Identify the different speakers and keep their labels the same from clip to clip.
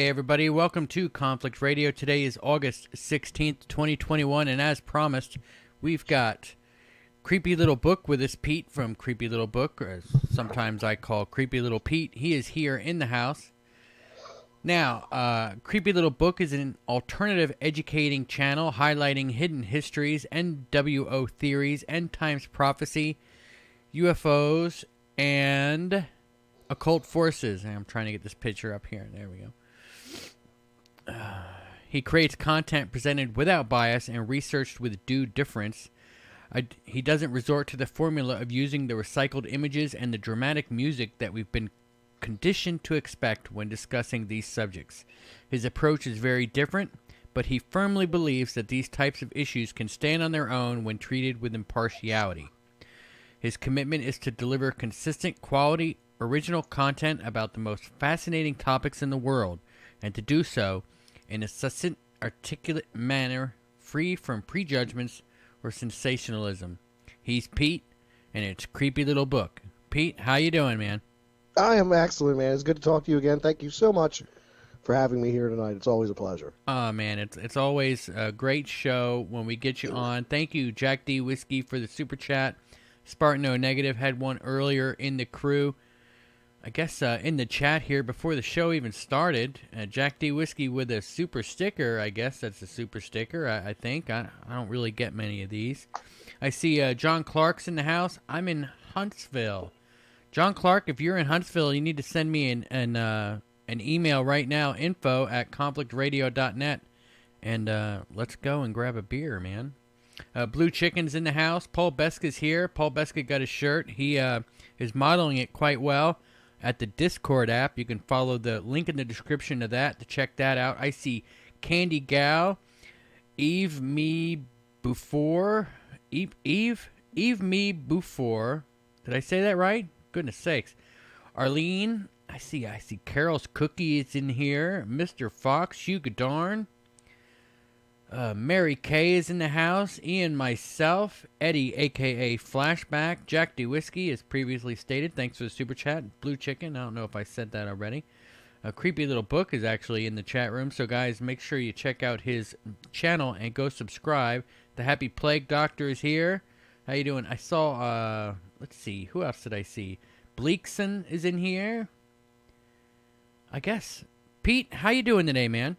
Speaker 1: Hey everybody, welcome to Conflict Radio. Today is August 16th, 2021, and as promised, we've got Creepy Little Book with us, Pete from Creepy Little Book, or as sometimes I call Creepy Little Pete. He is here in the house. Now, Creepy Little Book is an alternative educating channel highlighting hidden histories, NWO theories, end times prophecy, UFOs, and occult forces. I'm trying to get this picture up here. There we go. He creates content presented without bias and researched with due deference. He doesn't resort to the formula of using the recycled images and the dramatic music that we've been conditioned to expect when discussing these subjects. His approach is very different, but he firmly believes that these types of issues can stand on their own when treated with impartiality. His commitment is to deliver consistent, quality, original content about the most fascinating topics in the world, and to do so in a succinct, articulate manner, free from prejudgments or sensationalism. He's Pete, and it's Creepy Little Book. Pete, how you doing, man?
Speaker 2: I am excellent, man. It's good to talk to you again. Thank you so much for having me here tonight. It's always a pleasure.
Speaker 1: Oh, man, it's always a great show when we get you on. Thank you, Jack D. Whiskey, for the super chat. Spartan O Negative had one earlier in the crew. I guess in the chat here before the show even started, Jack D. Whiskey with a super sticker. I guess that's a super sticker, I think. I don't really get many of these. I see John Clark's in the house. I'm in Huntsville. John Clark, if you're in Huntsville, you need to send me an email right now, info@conflictradio.net, and let's go and grab a beer, man. Blue Chicken's in the house. Paul Beska's here. Paul Beska got his shirt. He is modeling it quite well at the Discord app. You can follow the link in the description of that to check that out. I see Candy Gal, Eve Me Before. Did I say that right? Goodness sakes. Arlene, I see Carol's Cookie is in here. Mr. Fox, you darn. Mary Kay is in the house. Ian, myself, Eddie, a.k.a. Flashback, Jack D. Whiskey, as previously stated. Thanks for the super chat. Blue Chicken, I don't know if I said that already. A Creepy Little Book is actually in the chat room, so guys, make sure you check out his channel and go subscribe. The Happy Plague Doctor is here. How you doing? I saw, let's see, who else did I see? Bleakson is in here. I guess. Pete, how you doing today, man?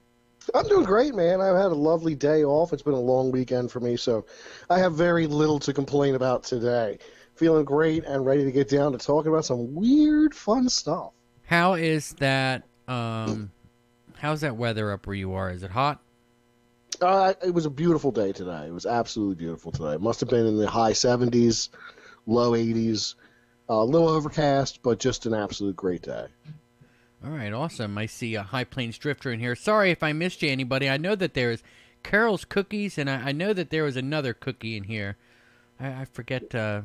Speaker 2: I'm doing great, man. I've had a lovely day off. It's been a long weekend for me, so I have very little to complain about today. Feeling great and ready to get down to talking about some weird, fun stuff.
Speaker 1: How is that, how's that weather up where you are? Is it hot?
Speaker 2: It was a beautiful day today. It was absolutely beautiful today. It must have been in the high 70s, low 80s, a little overcast, but just an absolute great day.
Speaker 1: All right, awesome. I see a High Plains Drifter in here. Sorry if I missed you, anybody. I know that there's Carol's Cookies, and I know that there was another cookie in here. I forget. I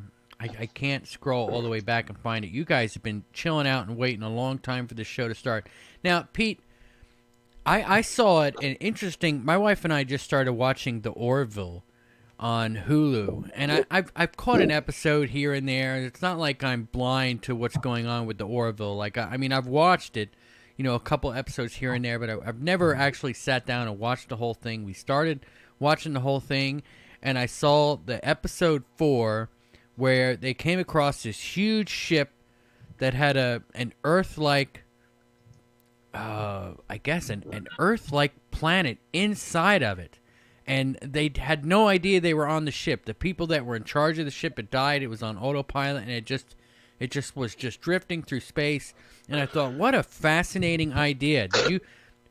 Speaker 1: can't scroll all the way back and find it. You guys have been chilling out and waiting a long time for this show to start. Now, Pete, I saw it, and interesting. My wife and I just started watching The Orville on Hulu, and I've caught an episode here and there. It's not like I'm blind to what's going on with the Orville. Like I mean, I've watched it, a couple episodes here and there, but I've never actually sat down and watched the whole thing. We started watching the whole thing, and I saw the episode 4 where they came across this huge ship that had an Earth-like, I guess an Earth-like planet inside of it. And they had no idea they were on the ship. The people that were in charge of the ship had died. It was on autopilot, and it just was just drifting through space. And I thought, what a fascinating idea.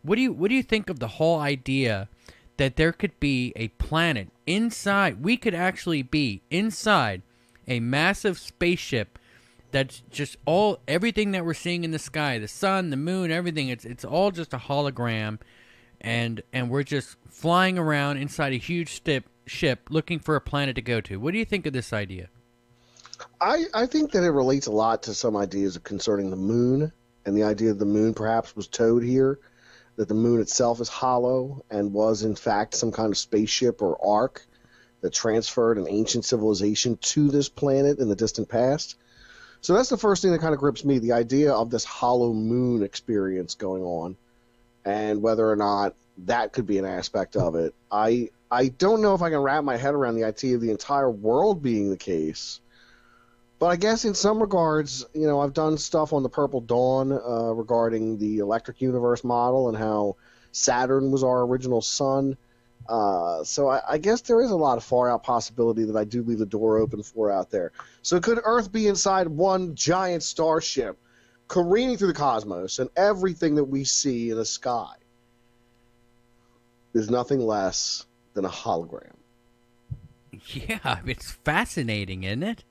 Speaker 1: What do you think of the whole idea that there could be a planet inside? We could actually be inside a massive spaceship that's just everything that we're seeing in the sky, the sun, the moon, everything. It's all just a hologram. And we're just flying around inside a huge ship looking for a planet to go to. What do you think of this idea?
Speaker 2: I think that it relates a lot to some ideas concerning the moon, and the idea that the moon perhaps was towed here, that the moon itself is hollow and was in fact some kind of spaceship or ark that transferred an ancient civilization to this planet in the distant past. So that's the first thing that kind of grips me, the idea of this hollow moon experience going on. and whether or not that could be an aspect of it. I don't know if I can wrap my head around the idea of the entire world being the case. But I guess in some regards, I've done stuff on the Purple Dawn regarding the electric universe model and how Saturn was our original sun. So I guess there is a lot of far-out possibility that I do leave the door open for out there. So could Earth be inside one giant starship careening through the cosmos, and everything that we see in the sky is nothing less than a hologram?
Speaker 1: Yeah, it's fascinating, isn't it?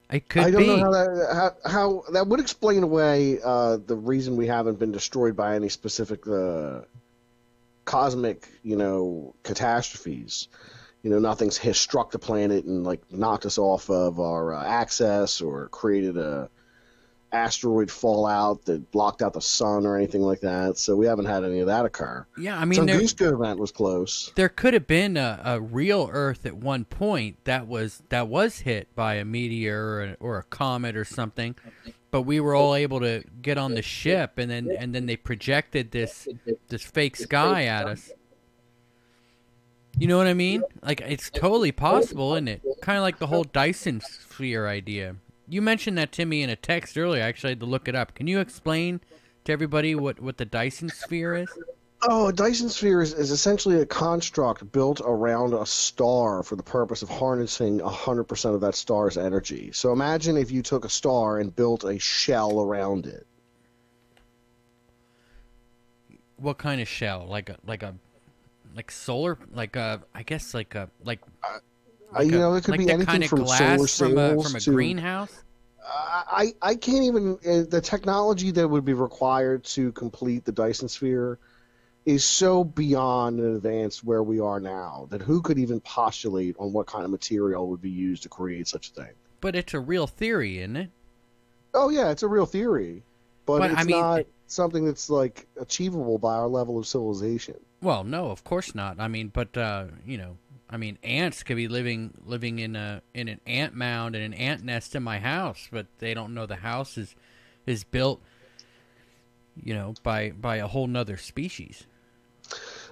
Speaker 1: It could
Speaker 2: I don't
Speaker 1: be.
Speaker 2: know how that would explain away the reason we haven't been destroyed by any specific cosmic, catastrophes. Nothing's struck the planet and knocked us off of our axis or created a asteroid fallout that blocked out the sun or anything like that. So we haven't had any of that occur.
Speaker 1: Yeah, I mean,
Speaker 2: Tunguska event was close.
Speaker 1: There could have been a real Earth at one point that was hit by a meteor or a comet or something, but we were all able to get on the ship, and then they projected this fake sky at us. You know what I mean? It's totally possible, isn't it? Kind of like the whole Dyson sphere idea. You mentioned that to me in a text earlier. I actually had to look it up. Can you explain to everybody what the Dyson sphere is?
Speaker 2: Oh, a Dyson sphere is essentially a construct built around a star for the purpose of harnessing 100% of that star's energy. So imagine if you took a star and built a shell around it.
Speaker 1: What kind of shell? Like solar? It could
Speaker 2: be anything
Speaker 1: kind of
Speaker 2: from
Speaker 1: glass
Speaker 2: solar
Speaker 1: from a
Speaker 2: to
Speaker 1: greenhouse.
Speaker 2: I can't even. The technology that would be required to complete the Dyson sphere is so beyond and advanced where we are now that who could even postulate on what kind of material would be used to create such a thing?
Speaker 1: But it's a real theory, isn't it?
Speaker 2: Oh yeah, it's a real theory, but it's
Speaker 1: I mean,
Speaker 2: not something that's achievable by our level of civilization.
Speaker 1: Well, no, of course not. I mean, but ants could be living in an ant mound and an ant nest in my house, but they don't know the house is built, by a whole nother species.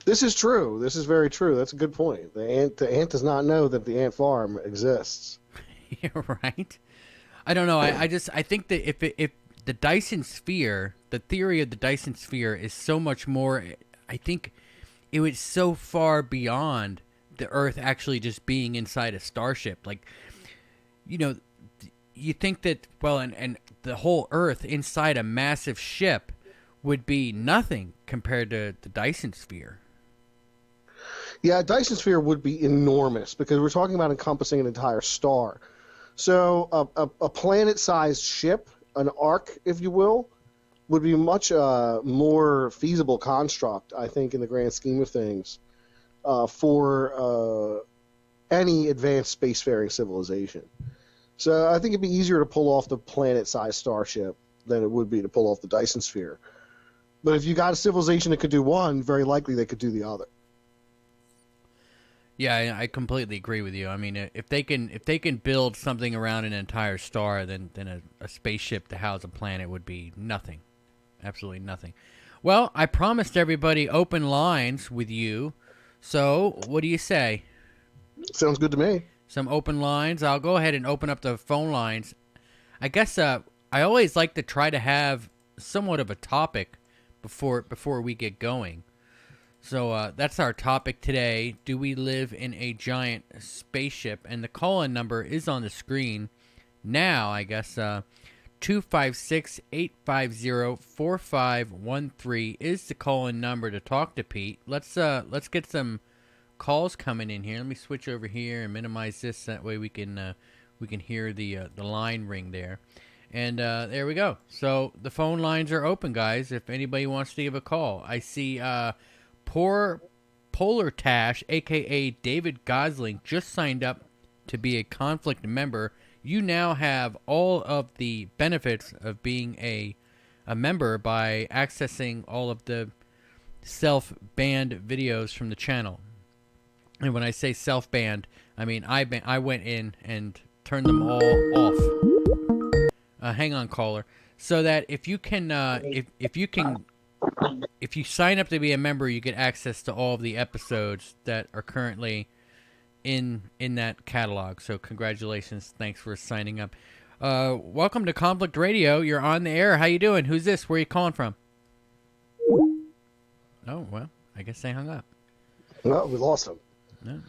Speaker 2: This is true. This is very true. That's a good point. The ant does not know that the ant farm exists.
Speaker 1: You're right. I don't know. I think that if the Dyson sphere, the theory of the Dyson sphere is so much more. I think it was so far beyond the Earth actually just being inside a starship. You think that, well, and the whole Earth inside a massive ship would be nothing compared to the Dyson sphere.
Speaker 2: Yeah, a Dyson sphere would be enormous because we're talking about encompassing an entire star. So a planet-sized ship, an arc, if you will, would be much more feasible construct, I think, in the grand scheme of things, for any advanced spacefaring civilization. So I think it'd be easier to pull off the planet-sized starship than it would be to pull off the Dyson sphere. But if you got a civilization that could do one, very likely they could do the other.
Speaker 1: Yeah, I completely agree with you. I mean, if they can build something around an entire star, then a spaceship to house a planet would be nothing. Absolutely nothing. Well, I promised everybody open lines with you. So, what do you say?
Speaker 2: Sounds good to me.
Speaker 1: Some open lines. I'll go ahead and open up the phone lines. I guess I always like to try to have somewhat of a topic before we get going. So that's our topic today. Do we live in a giant spaceship? And the call-in number is on the screen now, I guess. 256-850-4513 is the call-in number to talk to Pete. Let's get some calls coming in here. Let me switch over here and minimize this. That way we can hear the line ring there. And there we go. So the phone lines are open, guys. If anybody wants to give a call, I see Poor Polar Tash, a.k.a. David Gosling, just signed up to be a conflict member. You now have all of the benefits of being a member by accessing all of the self-banned videos from the channel. And when I say self-banned, I mean I went in and turned them all off. Hang on, caller. So that if you can if you sign up to be a member, you get access to all of the episodes that are currently in that catalog. So congratulations. Thanks for signing up. Welcome to Conflict Radio. You're on the air. How you doing? Who's this? Where are you calling from? Oh, well, I guess they hung up.
Speaker 2: No, we lost him.
Speaker 1: No.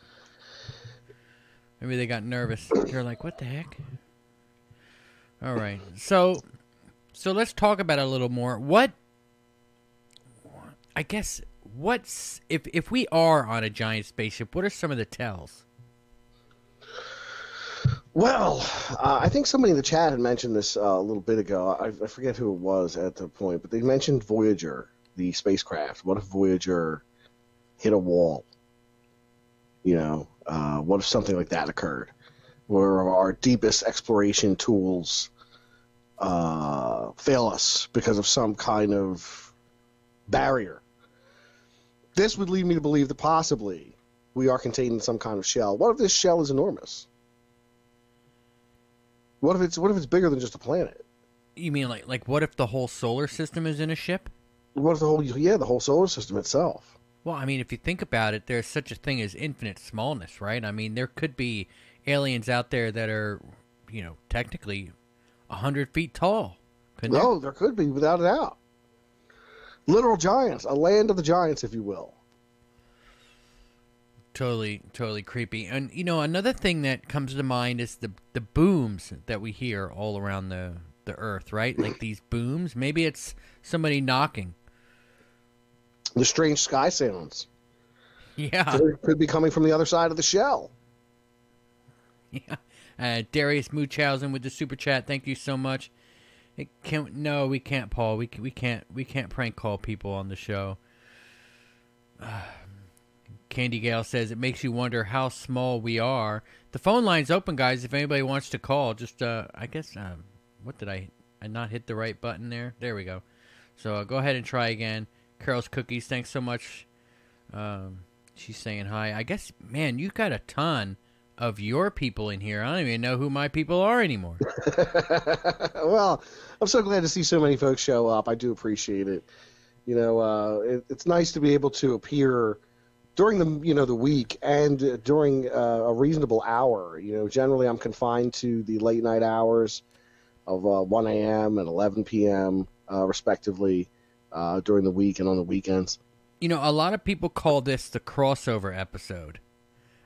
Speaker 1: Maybe they got nervous. They're like, what the heck? All right. So let's talk about it a little more. If we are on a giant spaceship, what are some of the tells?
Speaker 2: Well, I think somebody in the chat had mentioned this a little bit ago. I forget who it was at the point, but they mentioned Voyager, the spacecraft. What if Voyager hit a wall? What if something like that occurred, where our deepest exploration tools fail us because of some kind of barrier? This would lead me to believe that possibly we are contained in some kind of shell. What if this shell is enormous? What if it's bigger than just a planet?
Speaker 1: You mean like what if the whole solar system is in a ship?
Speaker 2: What if the whole solar system itself?
Speaker 1: Well, I mean, if you think about it, there's such a thing as infinite smallness, right? I mean, there could be aliens out there that are, technically 100 feet tall.
Speaker 2: There could be, without a doubt. Literal giants, a land of the giants, if you will.
Speaker 1: Totally creepy. And, another thing that comes to mind is the booms that we hear all around the Earth, right? Like these booms. Maybe it's somebody knocking.
Speaker 2: The strange sky sounds.
Speaker 1: Yeah.
Speaker 2: They could be coming from the other side of the shell.
Speaker 1: Yeah. Darius Munchausen with the super chat. Thank you so much. We can't, Paul. We can't prank call people on the show. Candy Gale says it makes you wonder how small we are. The phone line's open, guys. If anybody wants to call, just I guess what did I not hit the right button there? There we go. So go ahead and try again. Carol's Cookies, thanks so much. She's saying hi. I guess, man, you've got a ton of your people in here. I don't even know who my people are anymore.
Speaker 2: Well, I'm so glad to see so many folks show up. I do appreciate it. It's nice to be able to appear during the week and during a reasonable hour. Generally I'm confined to the late night hours of 1 a.m. and 11 p.m. Respectively. During the week and on the weekends.
Speaker 1: A lot of people call this the crossover episode.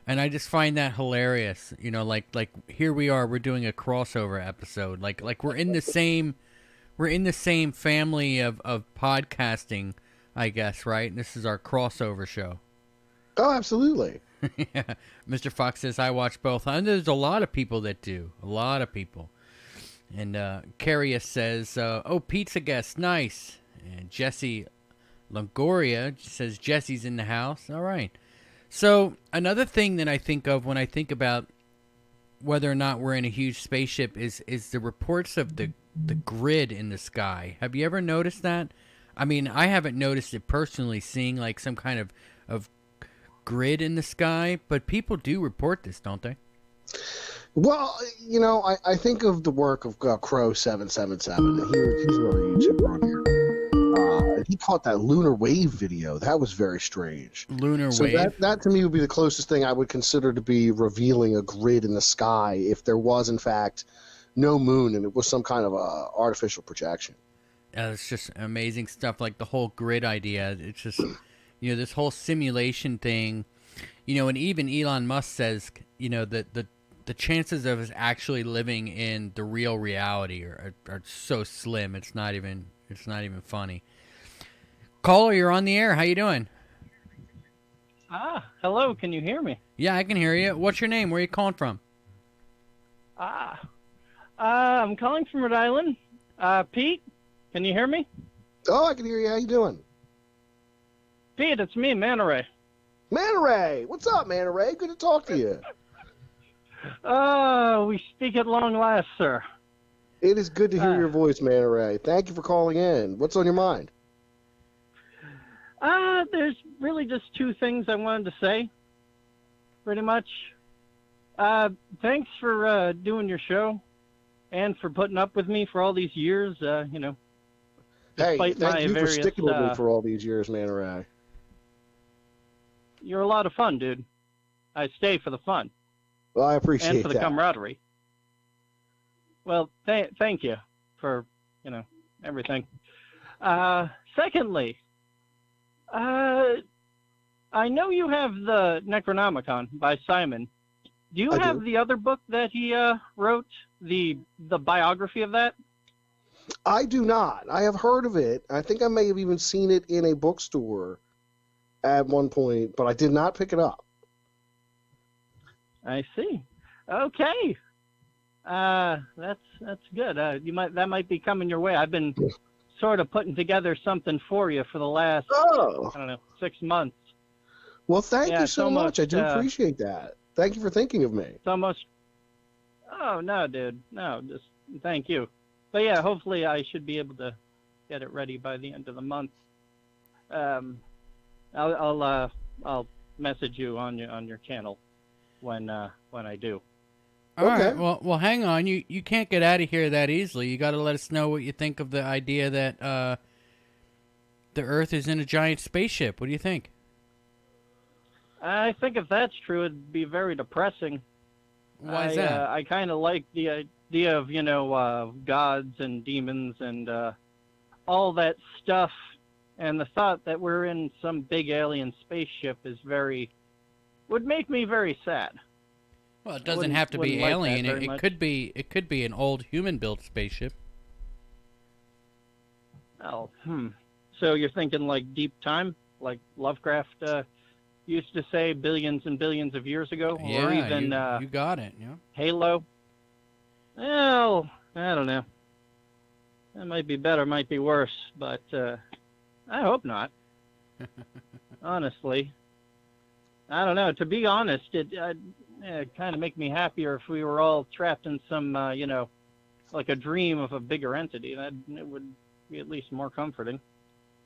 Speaker 1: And I just find that hilarious. Like here we are, we're doing a crossover episode. Like we're in the same family of podcasting, I guess, right? And this is our crossover show.
Speaker 2: Oh, absolutely.
Speaker 1: Yeah. Mr. Fox says I watch both. And there's a lot of people that do. A lot of people. And Carius says, oh, pizza guest, nice. And Jesse Longoria says Jesse's in the house. All right. So another thing that I think of when I think about whether or not we're in a huge spaceship is the reports of the grid in the sky. Have you ever noticed that? I mean, I haven't noticed it personally, seeing like some kind of grid in the sky, but people do report this, don't they?
Speaker 2: Well, I think of the work of Crow 777. He's another YouTuber on here. He caught that lunar wave video. That was very strange.
Speaker 1: Lunar wave?
Speaker 2: That to me would be the closest thing I would consider to be revealing a grid in the sky if there was, in fact, no moon and it was some kind of artificial projection.
Speaker 1: It's just amazing stuff, like the whole grid idea. It's just, this whole simulation thing. And even Elon Musk says, that the chances of us actually living in the real reality are so slim. It's not even funny. Caller, you're on the air. How you doing?
Speaker 3: Hello. Can you hear me?
Speaker 1: Yeah, I can hear you. What's your name? Where are you calling from?
Speaker 3: I'm calling from Rhode Island. Pete, can you hear me?
Speaker 2: Oh, I can hear you. How you doing?
Speaker 3: Pete, it's me, Manta Ray.
Speaker 2: Manta Ray! What's up, Manta Ray? Good to talk to you.
Speaker 3: We speak at long last, sir.
Speaker 2: It is good to hear your voice, Manta Ray. Thank you for calling in. What's on your mind?
Speaker 3: There's really just two things I wanted to say, pretty much. Thanks for doing your show and for putting up with me for all these years.
Speaker 2: Hey,
Speaker 3: despite
Speaker 2: thank
Speaker 3: my
Speaker 2: you for
Speaker 3: various.
Speaker 2: sticking with me for all these years, man, Ray.
Speaker 3: You're a lot of fun, dude. I stay for the fun
Speaker 2: Well, I
Speaker 3: and
Speaker 2: appreciate
Speaker 3: for the
Speaker 2: that.
Speaker 3: camaraderie. Well, thank you for everything. Secondly, I know you have the Necronomicon by Simon. Do you have the other book that he wrote, the biography of that?
Speaker 2: I do not. I have heard of it. I think I may have even seen it in a bookstore at one point, but I did not pick it up.
Speaker 3: I see. Okay. That's good. That might be coming your way. I've been sort of putting together something for you for the last I don't know 6 months.
Speaker 2: Well, thank you so much. I do appreciate that. Thank you for thinking of me.
Speaker 3: It's almost. Oh no, dude. No, just thank you. But yeah, hopefully I should be able to get it ready by the end of the month. I'll message you on your channel when I do.
Speaker 1: All right. Well, hang on. You can't get out of here that easily. You got to let us know what you think of the idea that the Earth is in a giant spaceship. What do you think?
Speaker 3: I think if that's true, it'd be very depressing.
Speaker 1: Why is that?
Speaker 3: I kind of like the idea of gods and demons and all that stuff, and the thought that we're in some big alien spaceship would make me very sad.
Speaker 1: Well, it doesn't have to be alien. It could be an old human-built spaceship.
Speaker 3: Oh, So you're thinking like deep time, like Lovecraft used to say billions and billions of years ago, or even
Speaker 1: you got it. Yeah.
Speaker 3: Halo. Well, I don't know. That might be better, might be worse, but I hope not. Honestly, I don't know. To be honest, it kind of make me happier if we were all trapped in some, like a dream of a bigger entity. It would be at least more comforting.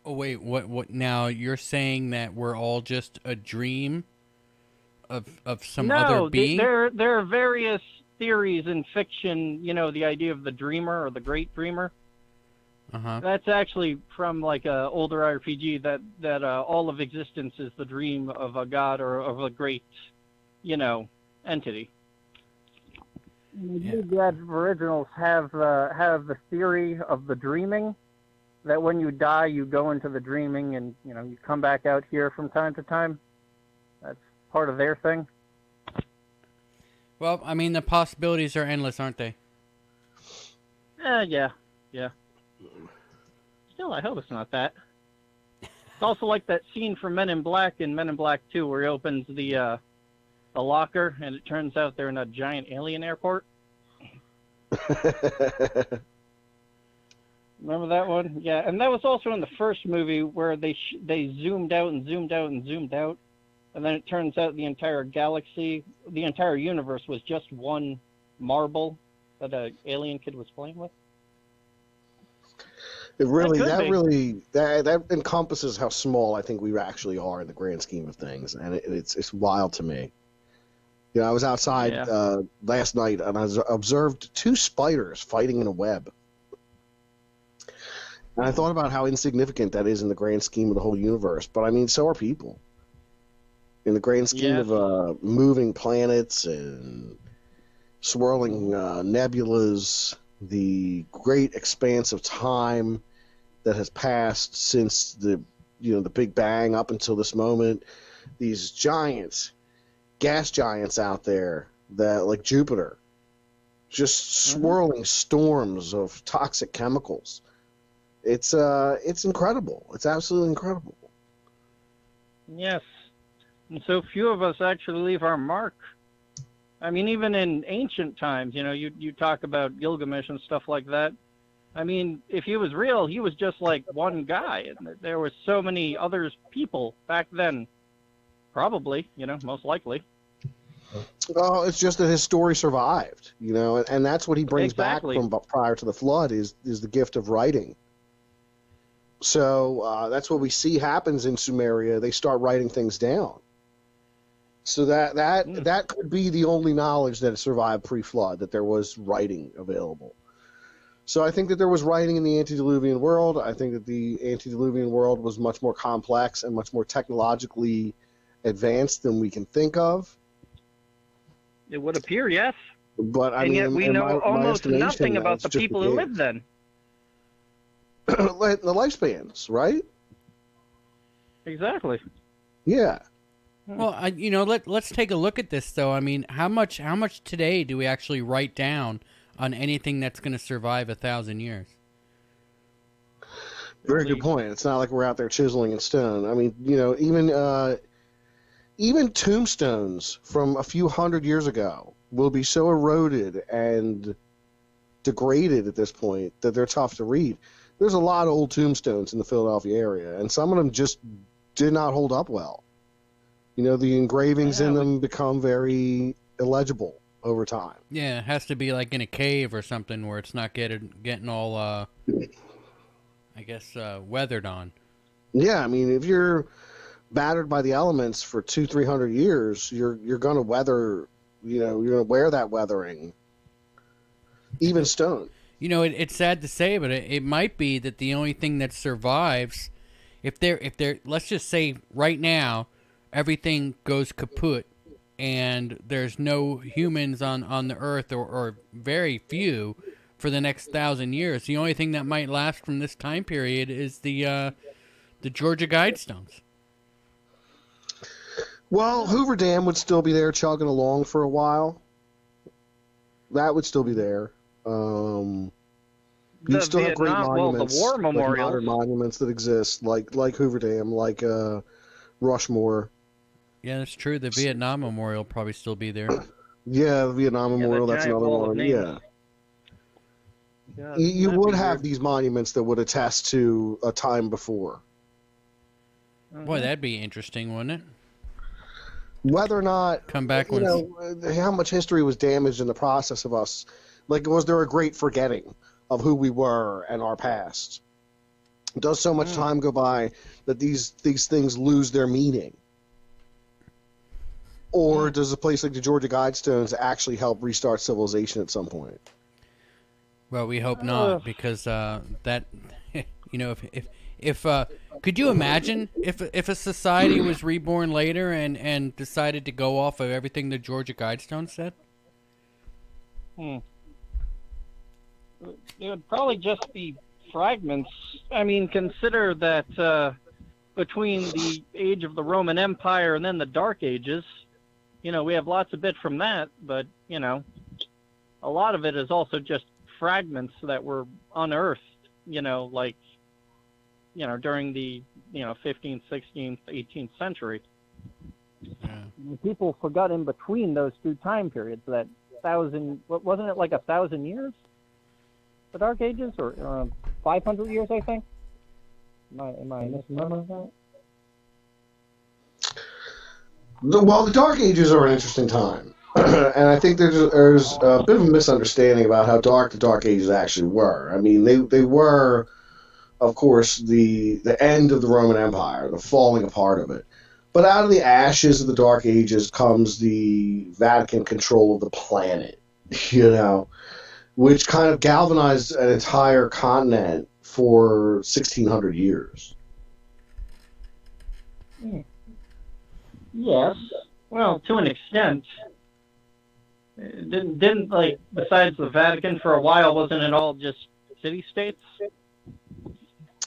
Speaker 1: Oh wait, what? Now you're saying that we're all just a dream of some other being?
Speaker 3: No, there are various theories in fiction. The idea of the dreamer or the great dreamer.
Speaker 1: Uh-huh.
Speaker 3: That's actually from like a older RPG that all of existence is the dream of a god or of a great, entity.
Speaker 1: Yeah.
Speaker 3: The Aboriginals have the theory of the dreaming, that when you die you go into the dreaming and you come back out here from time to time. That's part of their thing.
Speaker 1: Well, I mean, the possibilities are endless, aren't they?
Speaker 3: Yeah. Still, I hope it's not that. It's also like that scene from Men in Black in Men in Black 2 where he opens the locker and it turns out they're in a giant alien airport. Remember that one? Yeah, and that was also in the first movie where they zoomed out and zoomed out and zoomed out, and then it turns out the entire galaxy, the entire universe was just one marble that an alien kid was playing with.
Speaker 2: That encompasses how small I think we actually are in the grand scheme of things, and it's wild to me. I was outside last night and I observed 2 spiders fighting in a web. And I thought about how insignificant that is in the grand scheme of the whole universe. But, I mean, so are people. In the grand scheme of moving planets and swirling nebulas, the great expanse of time that has passed since the Big Bang up until this moment, these gas giants out there that, like Jupiter, just swirling storms of toxic chemicals. It's incredible. It's absolutely incredible.
Speaker 3: Yes. And so few of us actually leave our mark. I mean, even in ancient times, you talk about Gilgamesh and stuff like that. I mean, if he was real, he was just like one guy. And there were so many other people back then. Probably, most likely.
Speaker 2: Well, it's just that his story survived, and that's what he brings back from prior to the flood is the gift of writing. So that's what we see happens in Sumeria. They start writing things down. So that could be the only knowledge that survived pre-flood, that there was writing available. So I think that there was writing in the antediluvian world. I think that the antediluvian world was much more complex and much more technologically advanced than we can think of.
Speaker 3: It would appear, yes.
Speaker 2: But I
Speaker 3: and
Speaker 2: mean,
Speaker 3: yet we
Speaker 2: in
Speaker 3: know
Speaker 2: my
Speaker 3: almost
Speaker 2: estimation,
Speaker 3: nothing about
Speaker 2: that's
Speaker 3: the
Speaker 2: just
Speaker 3: people
Speaker 2: the
Speaker 3: who
Speaker 2: case.
Speaker 3: lived then.
Speaker 2: The lifespans, right?
Speaker 3: Exactly.
Speaker 2: Yeah.
Speaker 1: Well, let's take a look at this though. I mean, how much today do we actually write down on anything that's going to survive 1,000 years?
Speaker 2: Very good point. It's not like we're out there chiseling in stone. I mean, even tombstones from a few hundred years ago will be so eroded and degraded at this point that they're tough to read. There's a lot of old tombstones in the Philadelphia area, and some of them just did not hold up well. The engravings in them become very illegible over time.
Speaker 1: Yeah, it has to be like in a cave or something where it's not getting all, I guess, weathered on.
Speaker 2: Yeah, I mean, if you're battered by the elements for 200-300 years, you're going to weather. You're going to wear that weathering. Even stone.
Speaker 1: It's sad to say, but it might be that the only thing that survives, if they're, let's just say right now, everything goes kaput, and there's no humans on the earth, or very few, for the next 1,000 years. The only thing that might last from this time period is the Georgia Guidestones.
Speaker 2: Well, Hoover Dam would still be there chugging along for a while. That would still be there. You still have great monuments,
Speaker 3: the war memorials.
Speaker 2: like modern monuments that exist, like Hoover Dam, like Rushmore.
Speaker 1: Yeah, that's true. The Vietnam Memorial probably still be there.
Speaker 2: Yeah, the Vietnam Memorial, that's another one. Yeah. You would have these monuments that would attest to a time before.
Speaker 1: Boy, that'd be interesting, wouldn't it?
Speaker 2: Whether or not,
Speaker 1: come back,
Speaker 2: how much history was damaged in the process of us. Like, was there a great forgetting of who we were and our past? Does so much time go by that these things lose their meaning? Or does a place like the Georgia Guidestones actually help restart civilization at some point?
Speaker 1: Well, we hope not, because that, if could you imagine if a society was reborn later and decided to go off of everything the Georgia Guidestones said?
Speaker 3: It would probably just be fragments. I mean, consider that between the age of the Roman Empire and then the Dark Ages, we have lots of bit from that, but, a lot of it is also just fragments that were unearthed, during the, 15th, 16th, 18th century.
Speaker 1: Yeah.
Speaker 3: People forgot in between those two time periods that wasn't it like 1,000 years? The Dark Ages, or 500 years, I think. Am I misremembering that?
Speaker 2: Well, the Dark Ages are an interesting time, and I think there's a bit of a misunderstanding about how dark the Dark Ages actually were. I mean, they were, of course, the end of the Roman Empire, the falling apart of it. But out of the ashes of the Dark Ages comes the Vatican control of the planet, which kind of galvanized an entire continent for 1,600 years.
Speaker 3: Yes. Well, to an extent. Didn't besides the Vatican for a while, wasn't it all just city-states?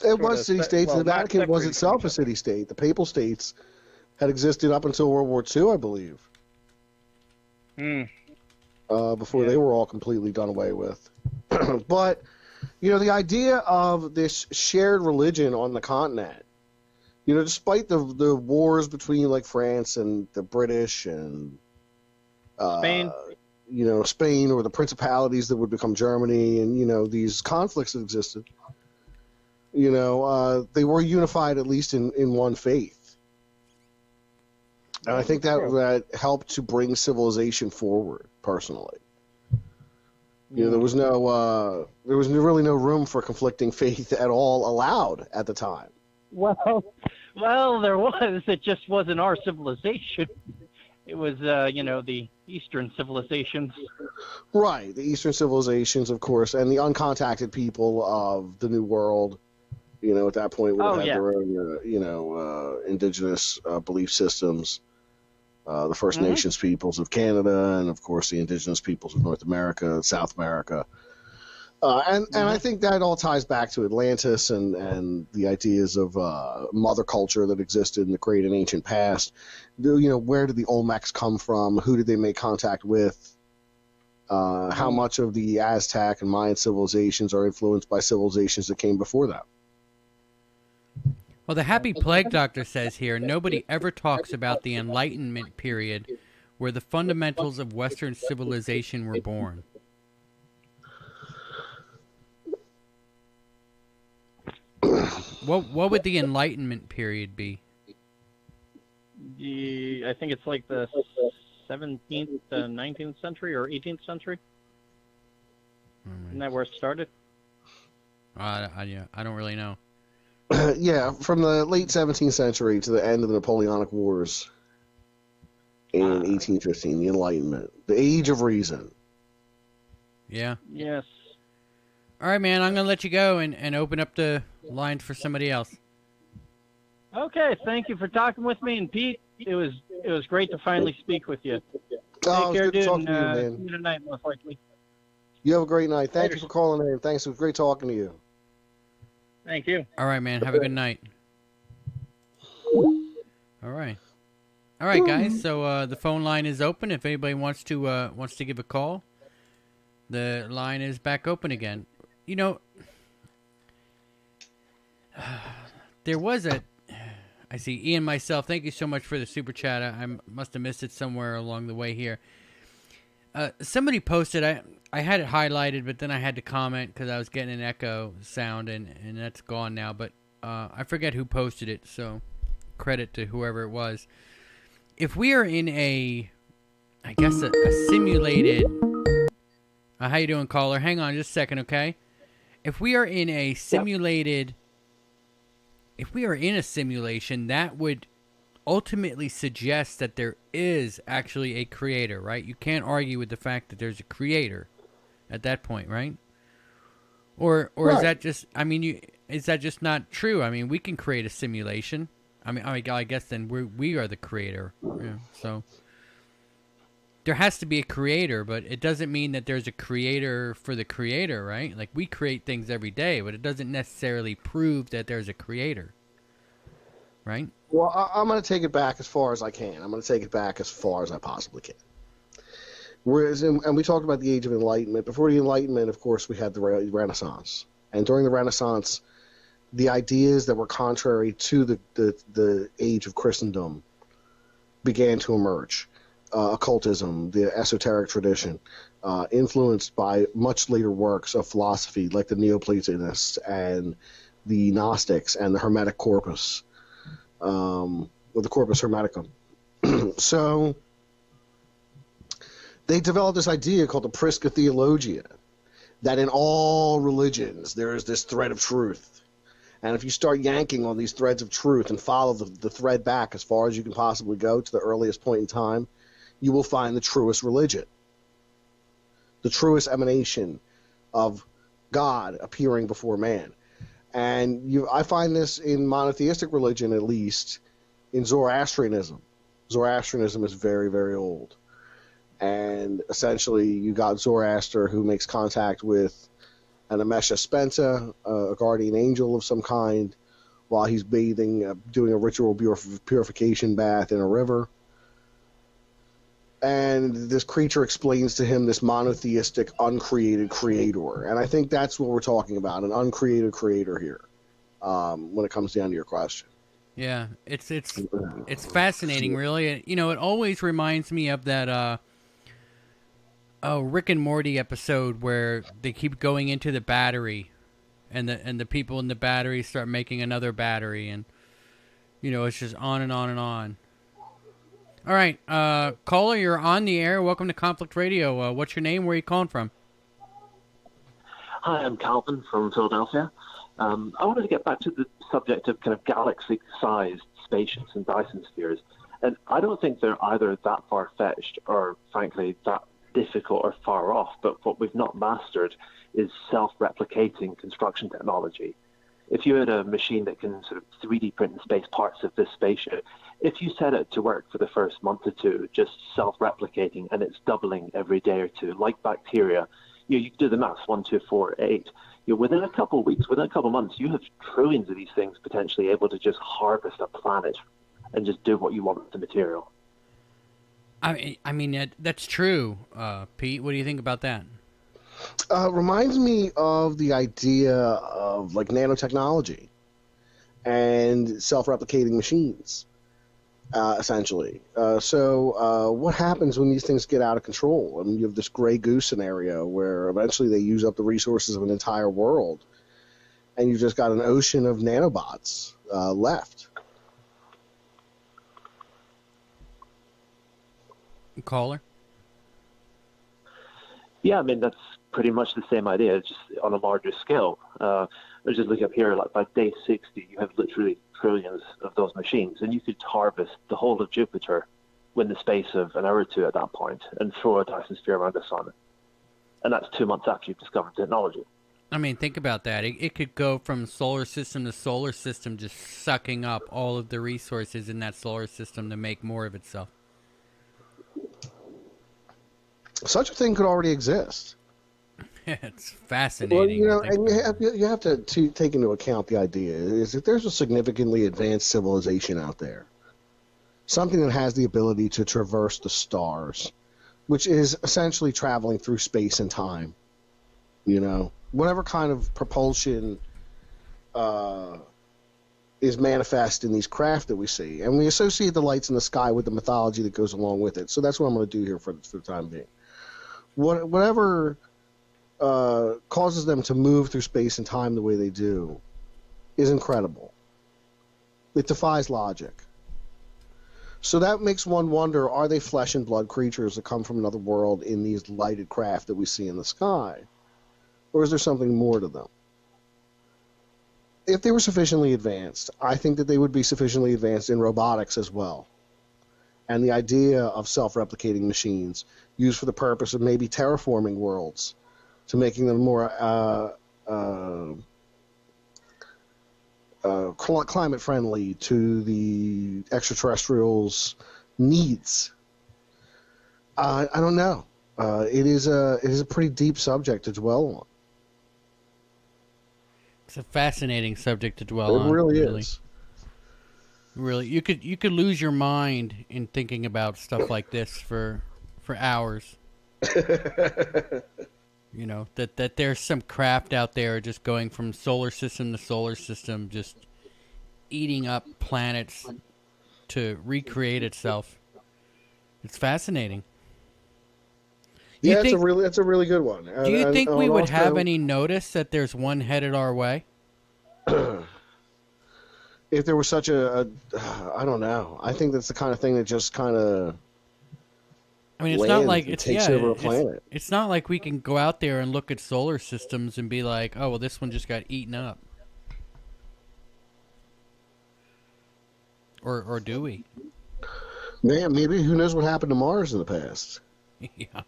Speaker 2: It was city-states, and the Vatican was itself a city-state. The Papal States had existed up until World War II, I believe. Before they were all completely done away with. But, the idea of this shared religion on the continent, despite the wars between, France and the British and
Speaker 3: Spain.
Speaker 2: Spain, or the principalities that would become Germany, and, these conflicts that existed, they were unified at least in one faith. And I think that helped to bring civilization forward, personally. There was really no room for conflicting faith at all allowed at the time.
Speaker 3: Well, there was. It just wasn't our civilization. it was the Eastern civilizations.
Speaker 2: Right, the Eastern civilizations, of course, and the uncontacted people of the New World. At that point would have had their own, indigenous belief systems. The First Nations peoples of Canada, and of course the indigenous peoples of North America, South America. And I think that all ties back to Atlantis and the ideas of mother culture that existed in the great and ancient past. Where did the Olmecs come from? Who did they make contact with? How much of the Aztec and Mayan civilizations are influenced by civilizations that came before them?
Speaker 1: Well, the Happy Plague Doctor says here, nobody ever talks about the Enlightenment period where the fundamentals of Western civilization were born. What would the Enlightenment period be?
Speaker 3: I think it's like the 17th, 19th century or 18th century. Isn't that where it started?
Speaker 1: I don't really know.
Speaker 2: Yeah, from the late 17th century to the end of the Napoleonic Wars in 1815, the Enlightenment, the Age of Reason.
Speaker 1: Yeah.
Speaker 3: Yes.
Speaker 1: All right, man, I'm going to let you go and open up the lines for somebody else.
Speaker 3: Okay, thank you for talking with me, and Pete, it was great to finally speak with you.
Speaker 2: Oh,
Speaker 3: Take care,
Speaker 2: good to
Speaker 3: dude,
Speaker 2: talk to you,
Speaker 3: and
Speaker 2: man.
Speaker 3: see you tonight, most likely.
Speaker 2: You have a great night. Thank you for calling in. Thanks. It was great talking to you.
Speaker 3: Thank you.
Speaker 1: All right, man. Have a good night. All right, guys. So the phone line is open. If anybody wants to give a call, the line is back open again. There was I see Ian myself. Thank you so much for the super chat. I must have missed it somewhere along the way here. Somebody posted. I had it highlighted, but then I had to comment because I was getting an echo sound, and that's gone now. But I forget who posted it, so credit to whoever it was. If we are in a simulated... how you doing, caller? Hang on just a second, okay? If we are in a simulated... If we are in a simulation, that would ultimately suggest that there is actually a creator, right? You can't argue with the fact that there's a creator at that point, right? Or right. Is that just? Is that just not true? I mean, we can create a simulation. I guess then we are the creator. Yeah, so there has to be a creator, but it doesn't mean that there's a creator for the creator, right? Like, we create things every day, but it doesn't necessarily prove that there's a creator, right?
Speaker 2: Well, I'm going to take it back as far as I can. I'm going to take it back as far as I possibly can. And we talked about the Age of Enlightenment. Before the Enlightenment, of course, we had the Renaissance. And during the Renaissance, the ideas that were contrary to the age of Christendom began to emerge. Occultism, the esoteric tradition, influenced by much later works of philosophy like the Neoplatonists and the Gnostics and the Hermetic corpus, or the Corpus Hermeticum. So they developed this idea called the Prisca Theologia, that in all religions there is this thread of truth. And if you start yanking on these threads of truth and follow the thread back as far as you can possibly go to the earliest point in time, you will find the truest religion, the truest emanation of God appearing before man. And I find this in monotheistic religion, at least, in Zoroastrianism. Zoroastrianism is very, very old. And essentially, you got Zoroaster, who makes contact with an Amesha Spensa, a guardian angel of some kind, while he's bathing, doing a ritual purification bath in a river. And this creature explains to him this monotheistic, uncreated creator. And I think that's what we're talking about, an uncreated creator here, when it comes down to your question.
Speaker 1: Yeah, it's fascinating, really. It always reminds me of that Rick and Morty episode where they keep going into the battery, and the people in the battery start making another battery, and it's just on and on and on. All right, caller, you're on the air. Welcome to Conflict Radio. What's your name? Where are you calling from?
Speaker 4: Hi, I'm Calvin from Philadelphia. I wanted to get back to the subject of kind of galaxy-sized spaceships and Dyson spheres. And I don't think they're either that far-fetched or, frankly, that difficult or far off. But what we've not mastered is self-replicating construction technology. If you had a machine that can sort of 3D print in space parts of this spaceship, if you set it to work for the first month or two, just self-replicating, and it's doubling every day or two, like bacteria, you can do the maths, 1, 2, 4, 8. Within a couple of weeks, within a couple of months, you have trillions of these things potentially able to just harvest a planet and just do what you want with the material.
Speaker 1: I mean that's true, Pete. What do you think about that?
Speaker 2: Reminds me of the idea of like nanotechnology and self-replicating machines, essentially. So what happens when these things get out of control? I mean, you have this gray goose scenario where eventually they use up the resources of an entire world, and you've just got an ocean of nanobots left.
Speaker 1: Caller?
Speaker 4: Yeah, I mean, that's pretty much the same idea, just on a larger scale. I was just looking up here, like by day 60, you have literally trillions of those machines, and you could harvest the whole of Jupiter within the space of an hour or two at that point and throw a Dyson sphere around the sun. And that's 2 months after you've discovered technology.
Speaker 1: I mean, think about that. It could go from solar system to solar system, just sucking up all of the resources in that solar system to make more of itself.
Speaker 2: Such a thing could already exist.
Speaker 1: It's fascinating.
Speaker 2: Well, and you have to take into account the idea is that there's a significantly advanced civilization out there, something that has the ability to traverse the stars, which is essentially traveling through space and time. Whatever kind of propulsion is manifest in these craft that we see, and we associate the lights in the sky with the mythology that goes along with it. So that's what I'm going to do here for the time being. Whatever causes them to move through space and time the way they do is incredible. It defies logic. So that makes one wonder, are they flesh and blood creatures that come from another world in these lighted craft that we see in the sky? Or is there something more to them? If they were sufficiently advanced, I think that they would be sufficiently advanced in robotics as well. And the idea of self-replicating machines used for the purpose of maybe terraforming worlds to making them more climate friendly to the extraterrestrials' needs. I don't know. It is a pretty deep subject to dwell on.
Speaker 1: It's a fascinating subject to dwell on.
Speaker 2: It really is.
Speaker 1: Really, you could lose your mind in thinking about stuff like this for hours. That there's some craft out there just going from solar system to solar system, just eating up planets to recreate itself. It's fascinating.
Speaker 2: Yeah, it's a really good one.
Speaker 1: Do you think we would have any notice that there's one headed our way?
Speaker 2: If there was such I don't know. I think that's the kind of thing that just kind of.
Speaker 1: I mean, it's not like it
Speaker 2: takes over a planet.
Speaker 1: It's not like we can go out there and look at solar systems and be like, oh, well, this one just got eaten up. Or do we?
Speaker 2: Man, maybe who knows what happened to Mars in the past?
Speaker 1: Yeah.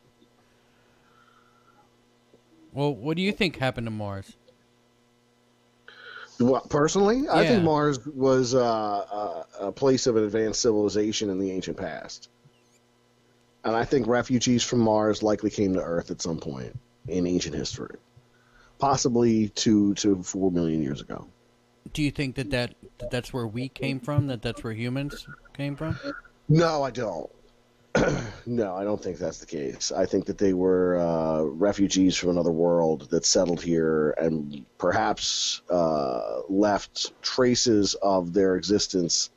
Speaker 1: Well, what do you think happened to Mars?
Speaker 2: Well, personally,
Speaker 1: Yeah.
Speaker 2: I think Mars was a place of an advanced civilization in the ancient past. And I think refugees from Mars likely came to Earth at some point in ancient history. Possibly 2 to 4 million years ago.
Speaker 1: Do you think that's where we came from? That's where humans came from?
Speaker 2: No, I don't. No, I don't think that's the case. I think that they were refugees from another world that settled here and perhaps left traces of their existence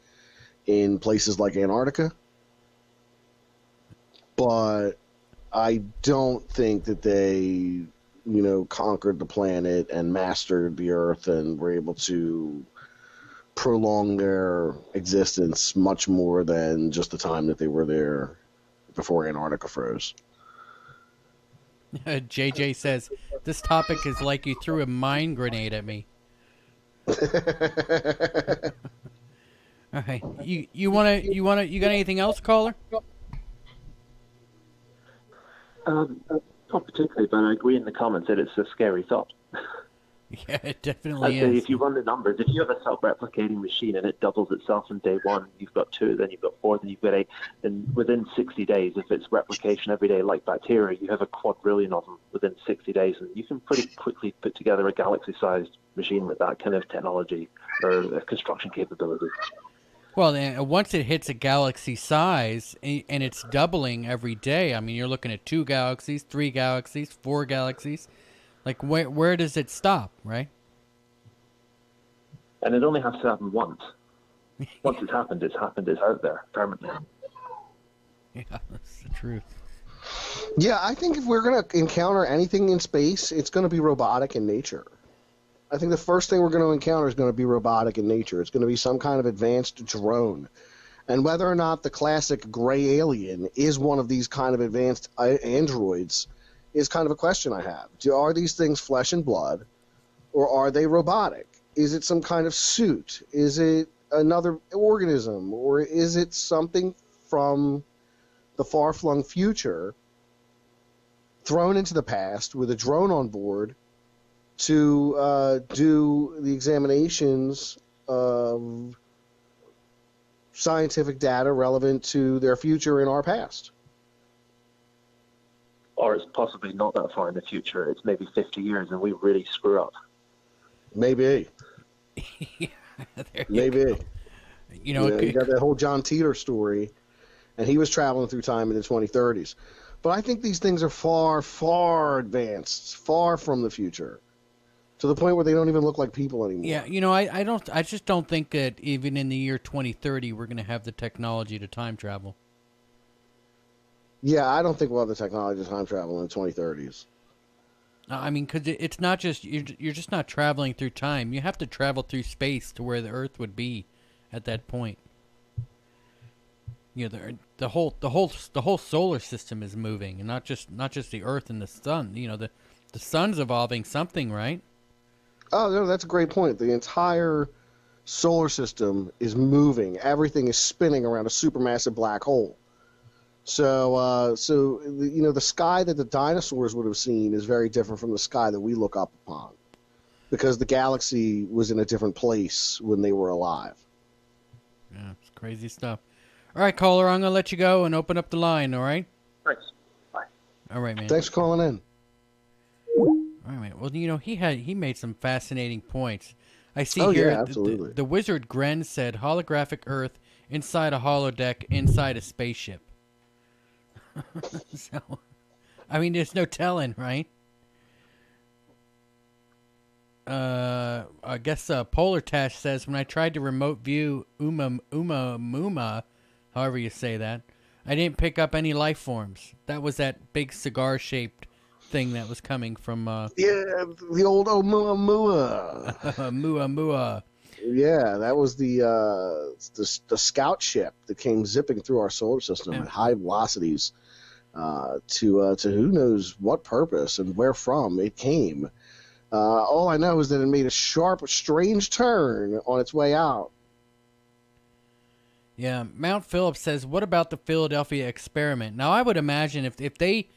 Speaker 2: in places like Antarctica. But I don't think that they, conquered the planet and mastered the Earth and were able to prolong their existence much more than just the time that they were there before Antarctica froze.
Speaker 1: JJ says, this topic is like you threw a mine grenade at me. All right. You got anything else, caller?
Speaker 4: Not particularly, but I agree in the comments that it's a scary thought.
Speaker 1: Yeah, it
Speaker 4: I'd
Speaker 1: definitely
Speaker 4: say
Speaker 1: is.
Speaker 4: if you run the numbers, if you have a self-replicating machine and it doubles itself in day one, you've got 2, then you've got 4, then you've got 8, and within 60 days, if it's replication every day like bacteria, you have a quadrillion of them within 60 days, and you can pretty quickly put together a galaxy-sized machine with that kind of technology or construction capability.
Speaker 1: Well, then, once it hits a galaxy size and it's doubling every day, I mean, you're looking at 2 galaxies, 3 galaxies, 4 galaxies. Like, where does it stop, right?
Speaker 4: And it only has to happen once. Once it's happened, it's out there permanently.
Speaker 1: Yeah, that's the truth.
Speaker 2: Yeah, I think if we're going to encounter anything in space, it's going to be robotic in nature. I think the first thing we're going to encounter is going to be robotic in nature. It's going to be some kind of advanced drone. And whether or not the classic gray alien is one of these kind of advanced androids is kind of a question I have. Are these things flesh and blood, or are they robotic? Is it some kind of suit? Is it another organism? Or is it something from the far-flung future thrown into the past with a drone on board to do the examinations of scientific data relevant to their future in our past?
Speaker 4: Or it's possibly not that far in the future. It's maybe 50 years and we really screw up.
Speaker 2: Maybe.
Speaker 1: Yeah,
Speaker 2: Maybe.
Speaker 1: You know,
Speaker 2: you got that whole John Teeter story, and he was traveling through time in the 2030s. But I think these things are far, far advanced, far from the future, to the point where they don't even look like people anymore.
Speaker 1: Yeah, you know, I just don't think that even in the year 2030 we're going to have the technology to time travel.
Speaker 2: Yeah, I don't think we'll have the technology to time travel in the 2030s.
Speaker 1: I mean, because it's not just you're just not traveling through time. You have to travel through space to where the Earth would be at that point. You know, the whole solar system is moving, and not just the Earth and the sun. You know, the sun's evolving something, right?
Speaker 2: Oh, no, that's a great point. The entire solar system is moving. Everything is spinning around a supermassive black hole. So the sky that the dinosaurs would have seen is very different from the sky that we look up upon, because the galaxy was in a different place when they were alive.
Speaker 1: Yeah, it's crazy stuff. All right, caller, I'm gonna let you go and open up the line. All right.
Speaker 4: Thanks. Bye.
Speaker 1: All right, man.
Speaker 2: Thanks for calling in.
Speaker 1: All right. Well, you know, he made some fascinating points. I see
Speaker 2: Oh,
Speaker 1: here
Speaker 2: yeah, absolutely.
Speaker 1: the wizard Gren said holographic Earth inside a holodeck inside a spaceship. So, I mean, there's no telling, right? I guess Polar Tash says, when I tried to remote view Muma, however you say that, I didn't pick up any life forms. That was that big cigar-shaped thing that was coming from...
Speaker 2: Yeah, the old Oumuamua.
Speaker 1: Muamua.
Speaker 2: Yeah, that was the scout ship that came zipping through our solar system at high velocities to who knows what purpose and where from it came. All I know is that it made a sharp, strange turn on its way out.
Speaker 1: Yeah, Mount Phillips says, what about the Philadelphia experiment? Now, I would imagine if they...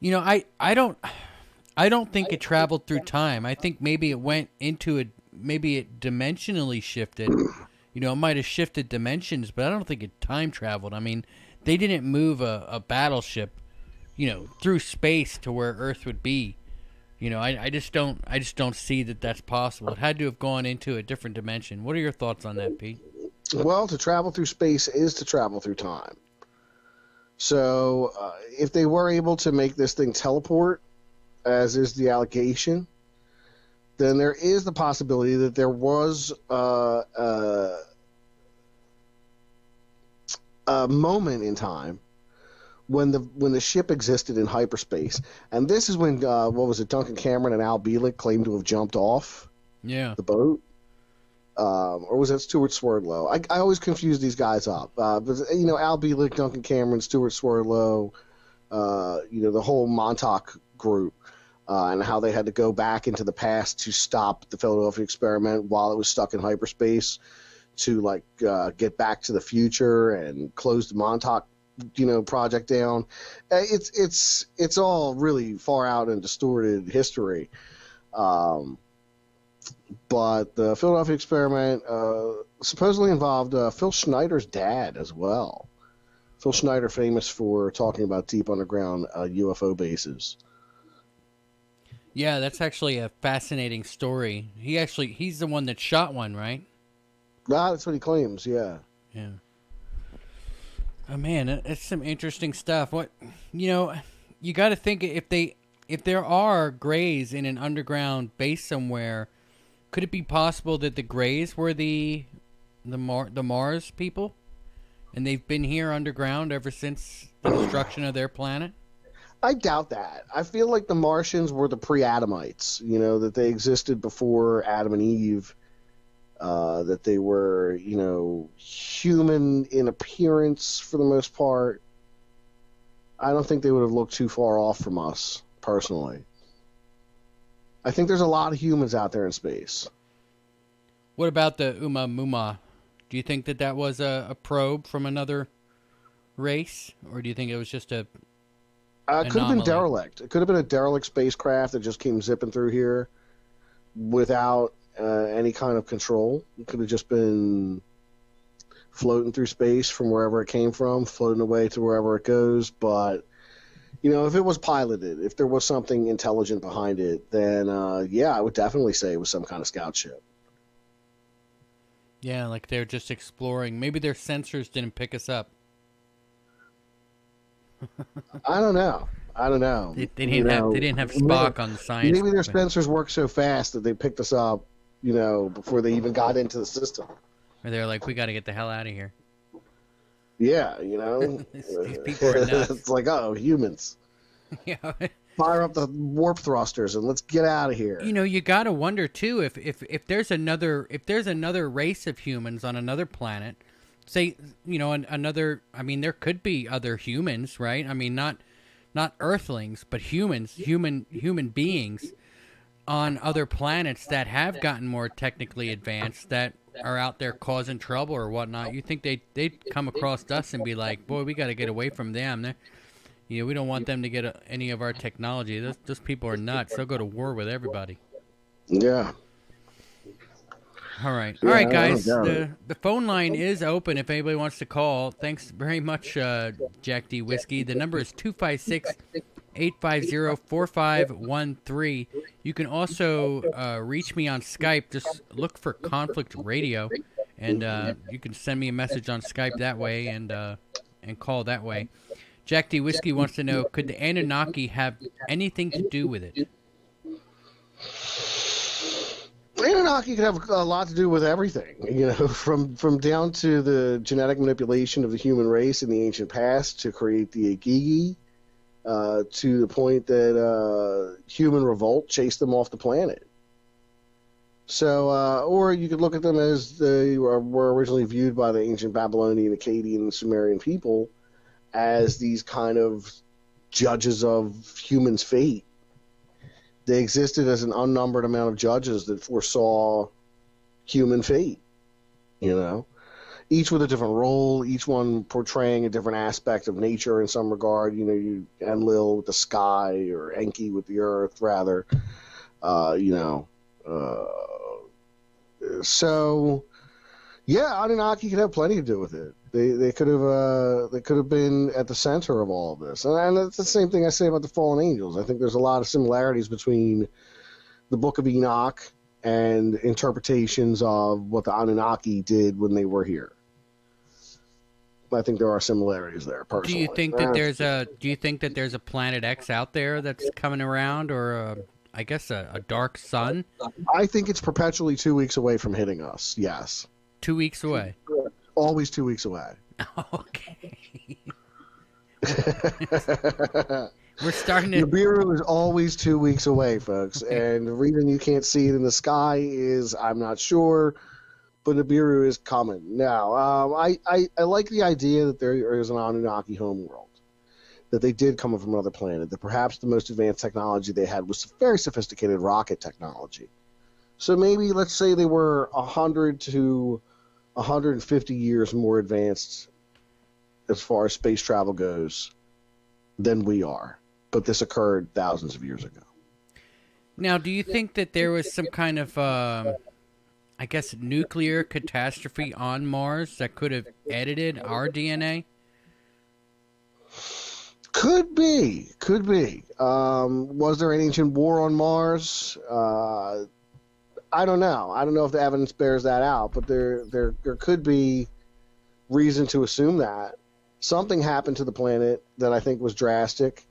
Speaker 1: You know, I don't think it traveled through time. I think maybe it went into a... Maybe it dimensionally shifted. You know, it might have shifted dimensions, but I don't think it time traveled. I mean, they didn't move a battleship, you know, through space to where Earth would be. You know, I just don't see that that's possible. It had to have gone into a different dimension. What are your thoughts on that, Pete?
Speaker 2: Well, to travel through space is to travel through time. So, if they were able to make this thing teleport, as is the allegation, then there is the possibility that there was a moment in time when the ship existed in hyperspace, and this is when what was it? Duncan Cameron and Al Bielek claimed to have jumped off the boat, or was that Stuart Swerdlow? I always confuse these guys up. But you know, Al Bielek, Duncan Cameron, Stuart Swerdlow, you know, the whole Montauk group. And how they had to go back into the past to stop the Philadelphia experiment while it was stuck in hyperspace to like get Back to the Future and close the Montauk, project down. It's all really far out and distorted history. But the Philadelphia experiment supposedly involved Phil Schneider's dad as well. Phil Schneider, famous for talking about deep underground UFO bases.
Speaker 1: Yeah, that's actually a fascinating story. He's the one that shot one, right?
Speaker 2: That's what he claims, yeah.
Speaker 1: Yeah. Oh man, it's some interesting stuff. You got to think if there are Greys in an underground base somewhere, could it be possible that the Greys were the Mars people, and they've been here underground ever since the destruction of their planet?
Speaker 2: I doubt that. I feel like the Martians were the pre-Adamites, that they existed before Adam and Eve, that they were, human in appearance for the most part. I don't think they would have looked too far off from us, personally. I think there's a lot of humans out there in space.
Speaker 1: What about the Oumuamua? Do you think that was a probe from another race, or do you think it was just a
Speaker 2: it could have been derelict. It could have been a derelict spacecraft that just came zipping through here without any kind of control. It could have just been floating through space from wherever it came from, floating away to wherever it goes. But, if it was piloted, if there was something intelligent behind it, then, I would definitely say it was some kind of scout ship.
Speaker 1: Yeah, like they're just exploring. Maybe their sensors didn't pick us up.
Speaker 2: I don't know.
Speaker 1: They didn't have Spock on the science.
Speaker 2: Maybe their sensors worked so fast that they picked us up, before they even got into the system.
Speaker 1: Or they're like, we got to get the hell out of here.
Speaker 2: Yeah,
Speaker 1: These people are nuts.
Speaker 2: It's like, humans.
Speaker 1: Yeah.
Speaker 2: Fire up the warp thrusters and let's get out of here.
Speaker 1: You got to wonder too if there's another race of humans on another planet. Say, another. I mean, there could be other humans, right? I mean, not Earthlings, but humans, human beings on other planets that have gotten more technically advanced, that are out there causing trouble or whatnot. You think they'd come across us and be like, boy, we got to get away from them. We don't want them to get any of our technology. Those people are nuts. They'll go to war with everybody.
Speaker 2: Yeah.
Speaker 1: All right, guys. The phone line is open if anybody wants to call. Thanks very much, Jack D. Whiskey. The number is 256-850-4513. You can also reach me on Skype. Just look for Conflict Radio, and you can send me a message on Skype that way and call that way. Jack D. Whiskey wants to know, could the Anunnaki have anything to do with it?
Speaker 2: Anunnaki could have a lot to do with everything, from down to the genetic manipulation of the human race in the ancient past to create the Igigi, to the point that human revolt chased them off the planet. So, or you could look at them as they were originally viewed by the ancient Babylonian, Akkadian, and Sumerian people as these kind of judges of humans' fate. They existed as an unnumbered amount of judges that foresaw human fate, each with a different role, each one portraying a different aspect of nature in some regard. Enlil with the sky, or Enki with the earth, rather. So, yeah, Anunnaki could have plenty to do with it. They could have been at the center of all of this, and it's the same thing I say about the fallen angels. I think there's a lot of similarities between the Book of Enoch and interpretations of what the Anunnaki did when they were here. I think there are similarities there. Personally,
Speaker 1: do you think that there's a Planet X out there that's coming around, or I guess a dark sun?
Speaker 2: I think it's perpetually 2 weeks away from hitting us. Yes,
Speaker 1: 2 weeks away.
Speaker 2: Always 2 weeks away.
Speaker 1: Okay. We're starting to...
Speaker 2: Nibiru is always 2 weeks away, folks. And the reason you can't see it in the sky is, I'm not sure, but Nibiru is coming. Now, I like the idea that there is an Anunnaki homeworld, that they did come from another planet, that perhaps the most advanced technology they had was very sophisticated rocket technology. So maybe, let's say they were 100 to 150 years more advanced as far as space travel goes than we are. But this occurred thousands of years ago.
Speaker 1: Now, do you think that there was some kind of, I guess, nuclear catastrophe on Mars that could have edited our DNA?
Speaker 2: Could be. Was there an ancient war on Mars? I don't know. I don't know if the evidence bears that out, but there could be reason to assume that something happened to the planet that I think was drastic,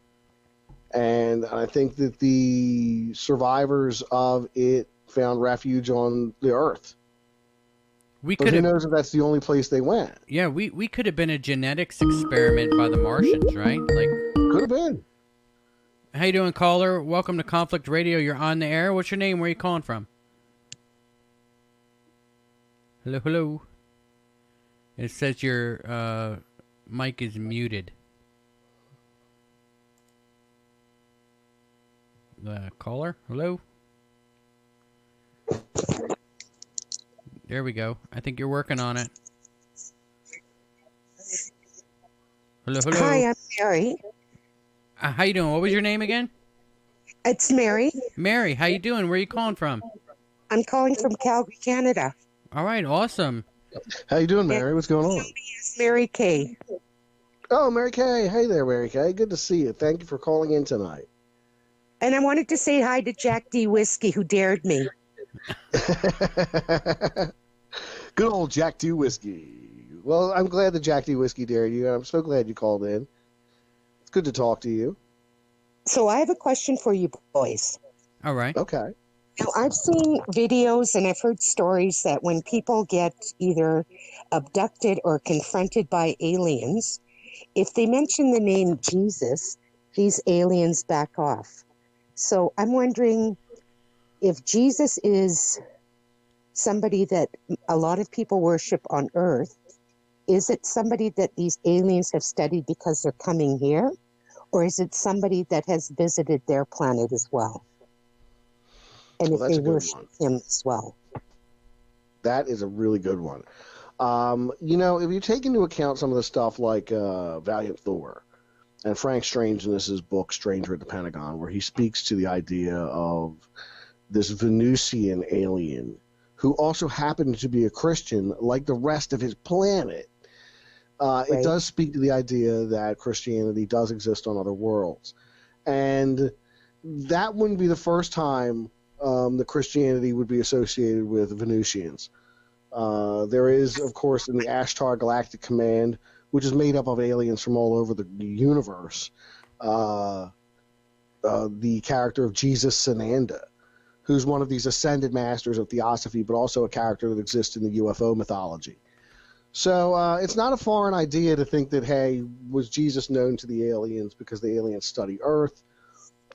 Speaker 2: and I think that the survivors of it found refuge on the Earth. But who knows if that's the only place they went?
Speaker 1: Yeah, we could have been a genetics experiment by the Martians, right? Like,
Speaker 2: could have been.
Speaker 1: How you doing, caller? Welcome to Conflict Radio. You're on the air. What's your name? Where are you calling from? Hello, hello. It says your mic is muted. The caller? Hello? There we go. I think you're working on it. Hello, hello.
Speaker 5: Hi, I'm Mary.
Speaker 1: How you doing? What was your name again?
Speaker 5: It's Mary.
Speaker 1: Mary, how you doing? Where are you calling from?
Speaker 5: I'm calling from Calgary, Canada.
Speaker 1: All right, awesome.
Speaker 2: How you doing, Mary? What's going on?
Speaker 5: It's Mary Kay.
Speaker 2: Oh, Mary Kay. Hey there, Mary Kay. Good to see you. Thank you for calling in tonight.
Speaker 5: And I wanted to say hi to Jack D. Whiskey, who dared me.
Speaker 2: Good old Jack D. Whiskey. Well, I'm glad that Jack D. Whiskey dared you, and I'm so glad you called in. It's good to talk to you.
Speaker 5: So I have a question for you boys.
Speaker 1: All right.
Speaker 2: Okay.
Speaker 5: Now, I've seen videos and I've heard stories that when people get either abducted or confronted by aliens, if they mention the name Jesus, these aliens back off. So I'm wondering if Jesus is somebody that a lot of people worship on Earth, is it somebody that these aliens have studied because they're coming here? Or is it somebody that has visited their planet as well? And if they worship him as well?
Speaker 2: That is a really good one. If you take into account some of the stuff like Valiant Thor and Frank Strangeness's book, Stranger at the Pentagon, where he speaks to the idea of this Venusian alien who also happened to be a Christian like the rest of his planet. Right. It does speak to the idea that Christianity does exist on other worlds. And that wouldn't be the first time that Christianity would be associated with Venusians. There is, of course, in the Ashtar Galactic Command, which is made up of aliens from all over the universe, the character of Jesus Sananda, who's one of these ascended masters of theosophy, but also a character that exists in the UFO mythology. So it's not a foreign idea to think that, hey, was Jesus known to the aliens because the aliens study Earth?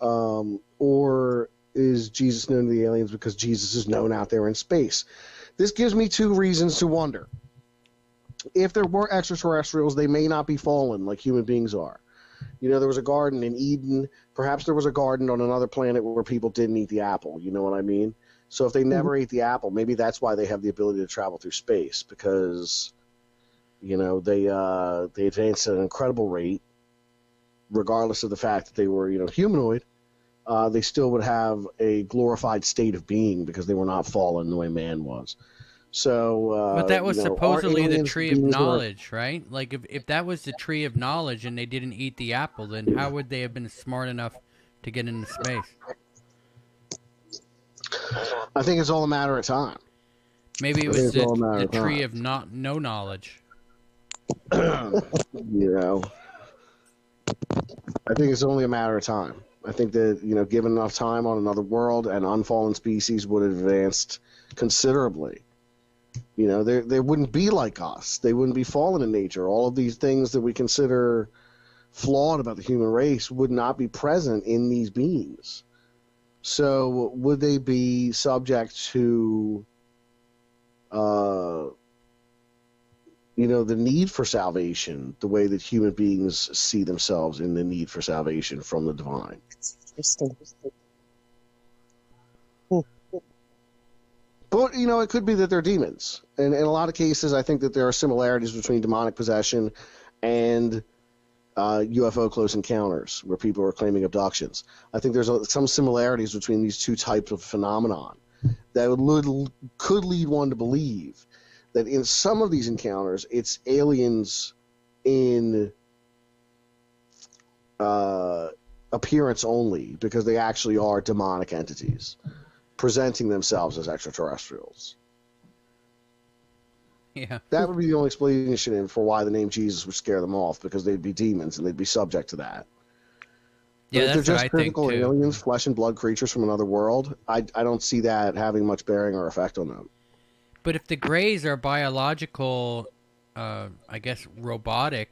Speaker 2: Or is Jesus known to the aliens because Jesus is known out there in space? This gives me two reasons to wonder. If there were extraterrestrials, they may not be fallen like human beings are. You know, there was a garden in Eden. Perhaps there was a garden on another planet where people didn't eat the apple. You know what I mean? So if they never ate the apple, maybe that's why they have the ability to travel through space, because, you know, they advanced at an incredible rate, regardless of the fact that they were, you know, humanoid. They still would have a glorified state of being because they were not fallen the way man was. So,
Speaker 1: but that was supposedly the tree of knowledge, right? Like, if that was the tree of knowledge and they didn't eat the apple, then how would they have been smart enough to get into space?
Speaker 2: I think it's all a matter of time.
Speaker 1: Maybe it was the tree of no knowledge.
Speaker 2: You know, I think it's only a matter of time. I think that, you know, given enough time on another world, an unfallen species would have advanced considerably. You know, they wouldn't be like us. They wouldn't be fallen in nature. All of these things that we consider flawed about the human race would not be present in these beings. So would they be subject to, you know, the need for salvation, the way that human beings see themselves in the need for salvation from the divine?
Speaker 5: That's interesting.
Speaker 2: But Well, it could be that they're demons. And in a lot of cases, I think that there are similarities between demonic possession and UFO close encounters, where people are claiming abductions. I think there's some similarities between these two types of phenomenon that could lead one to believe that in some of these encounters, it's aliens in appearance only, because they actually are demonic entities presenting themselves as extraterrestrials.
Speaker 1: Yeah.
Speaker 2: That would be the only explanation for why the name Jesus would scare them off, because they'd be demons and they'd be subject to that.
Speaker 1: Yeah,
Speaker 2: but
Speaker 1: that's
Speaker 2: if they're
Speaker 1: what
Speaker 2: just
Speaker 1: I think,
Speaker 2: physical
Speaker 1: too.
Speaker 2: aliens, flesh and blood creatures from another world, I don't see that having much bearing or effect on them.
Speaker 1: But if the Greys are biological, I guess robotic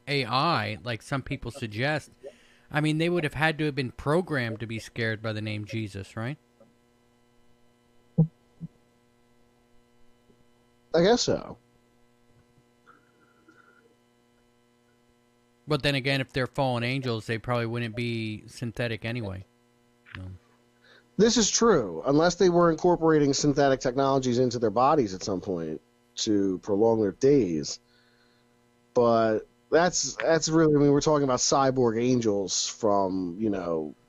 Speaker 1: AI, like some people suggest, I mean, they would have had to have been programmed to be scared by the name Jesus, right?
Speaker 2: I guess so.
Speaker 1: But then again, if they're fallen angels, they probably wouldn't be synthetic anyway.
Speaker 2: This is true, unless they were incorporating synthetic technologies into their bodies at some point to prolong their days. But that's really, I mean, we're talking about cyborg angels from,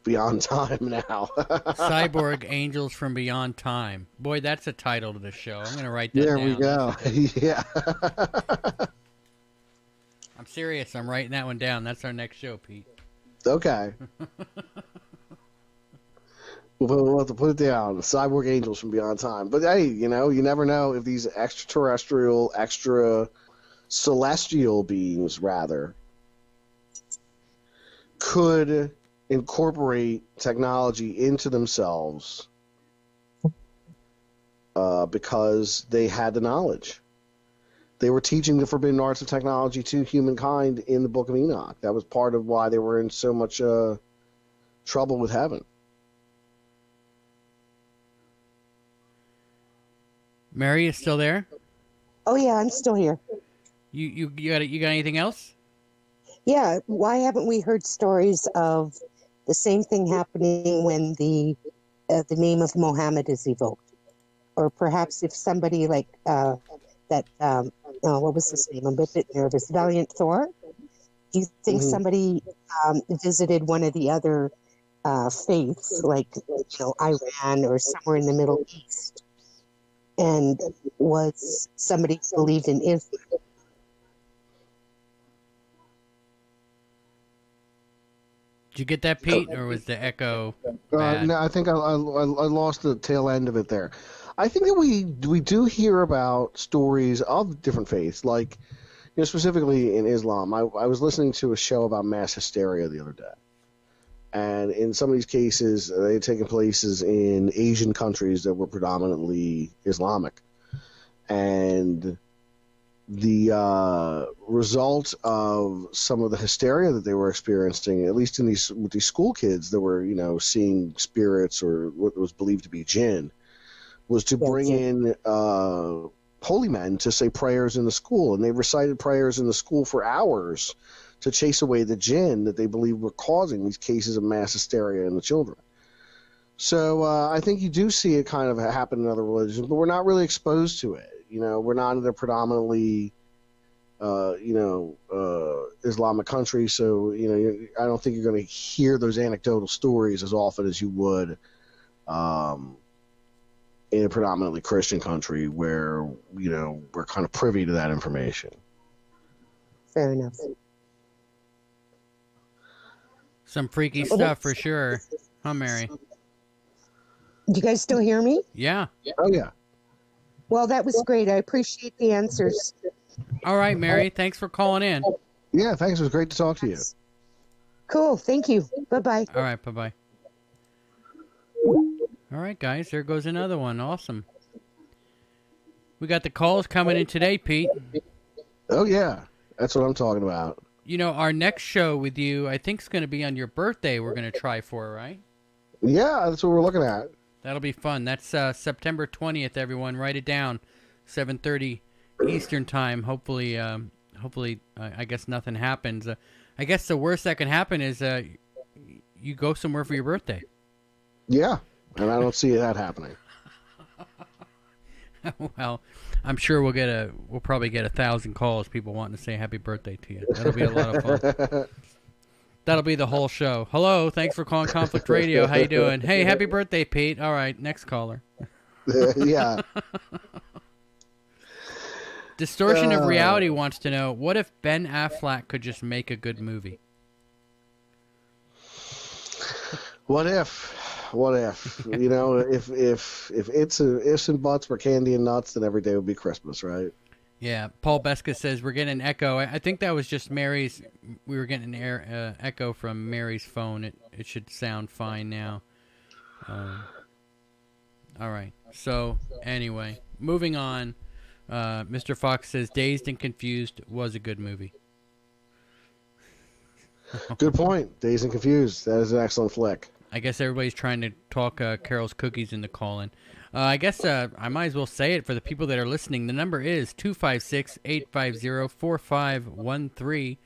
Speaker 2: beyond time now.
Speaker 1: Cyborg angels from beyond time. Boy, that's a title to the show. I'm going to write that
Speaker 2: There
Speaker 1: down.
Speaker 2: we go. Yeah.
Speaker 1: I'm serious. I'm writing that one down. That's our next show, Pete.
Speaker 2: Okay. We'll have to put it down. Cyborg angels from beyond time. But hey, you never know if these extraterrestrial, extra celestial beings, rather, could incorporate technology into themselves because they had the knowledge. They were teaching the forbidden arts of technology to humankind in the Book of Enoch. That was part of why they were in so much trouble with heaven.
Speaker 1: Mary is still there?
Speaker 5: Oh yeah, I'm still here.
Speaker 1: You got anything else?
Speaker 5: Yeah, why haven't we heard stories of the same thing happening when the name of Mohammed is evoked? Or perhaps if somebody like what was his name? I'm a bit nervous. Valiant Thor? Do you think somebody visited one of the other faiths, like Iran or somewhere in the Middle East, and was somebody who believed in Islam?
Speaker 1: Did you get that, Pete, or was the echo bad?
Speaker 2: No, I think I lost the tail end of it there. I think that we do hear about stories of different faiths, like specifically in Islam. I was listening to a show about mass hysteria the other day, and in some of these cases, they had taken places in Asian countries that were predominantly Islamic, and the result of some of the hysteria that they were experiencing, at least with these school kids that were seeing spirits or what was believed to be jinn, was to bring in holy men to say prayers in the school, and they recited prayers in the school for hours to chase away the jinn that they believed were causing these cases of mass hysteria in the children. So I think you do see it kind of happen in other religions, but we're not really exposed to it. We're not in a predominantly Islamic country, so I don't think you're going to hear those anecdotal stories as often as you would in a predominantly Christian country where we're kind of privy to that information.
Speaker 5: Fair enough.
Speaker 1: Some freaky stuff for sure, huh, Mary?
Speaker 5: You guys still hear me?
Speaker 1: Yeah.
Speaker 2: Oh yeah.
Speaker 5: Well, that was great. I appreciate the answers.
Speaker 1: All right, Mary. Thanks for calling in.
Speaker 2: Yeah, thanks. It was great to talk to you.
Speaker 5: Cool. Thank you. Bye-bye.
Speaker 1: All right, bye-bye. All right, guys. There goes another one. Awesome. We got the calls coming in today, Pete.
Speaker 2: Oh, yeah. That's what I'm talking about.
Speaker 1: Our next show with you, I think, is going to be on your birthday we're going to try for, right?
Speaker 2: Yeah, that's what we're looking at.
Speaker 1: That'll be fun. That's September 20th, everyone. Write it down. 7:30 Eastern time. Hopefully, I guess nothing happens. I guess the worst that can happen is you go somewhere for your birthday.
Speaker 2: Yeah, and I don't see that happening.
Speaker 1: Well, I'm sure we'll probably get 1,000 calls, people wanting to say happy birthday to you. That'll be a lot of fun. That'll be the whole show. Hello, thanks for calling Conflict Radio. How you doing? Hey, happy birthday, Pete. All right, next caller.
Speaker 2: Yeah.
Speaker 1: Distortion of Reality wants to know, what if Ben Affleck could just make a good movie?
Speaker 2: What if? You know, if it's ifs and buts were candy and nuts, then every day would be Christmas, right?
Speaker 1: Yeah, Paul Beska says we're getting an echo. I think that was just Mary's. We were getting an echo from Mary's phone. It should sound fine now. All right. So anyway, moving on. Mr. Fox says Dazed and Confused was a good movie.
Speaker 2: Good point. Dazed and Confused. That is an excellent flick.
Speaker 1: I guess everybody's trying to talk Carol's Cookies into call-in. I guess I might as well say it for the people that are listening. The number is 256-850-4513.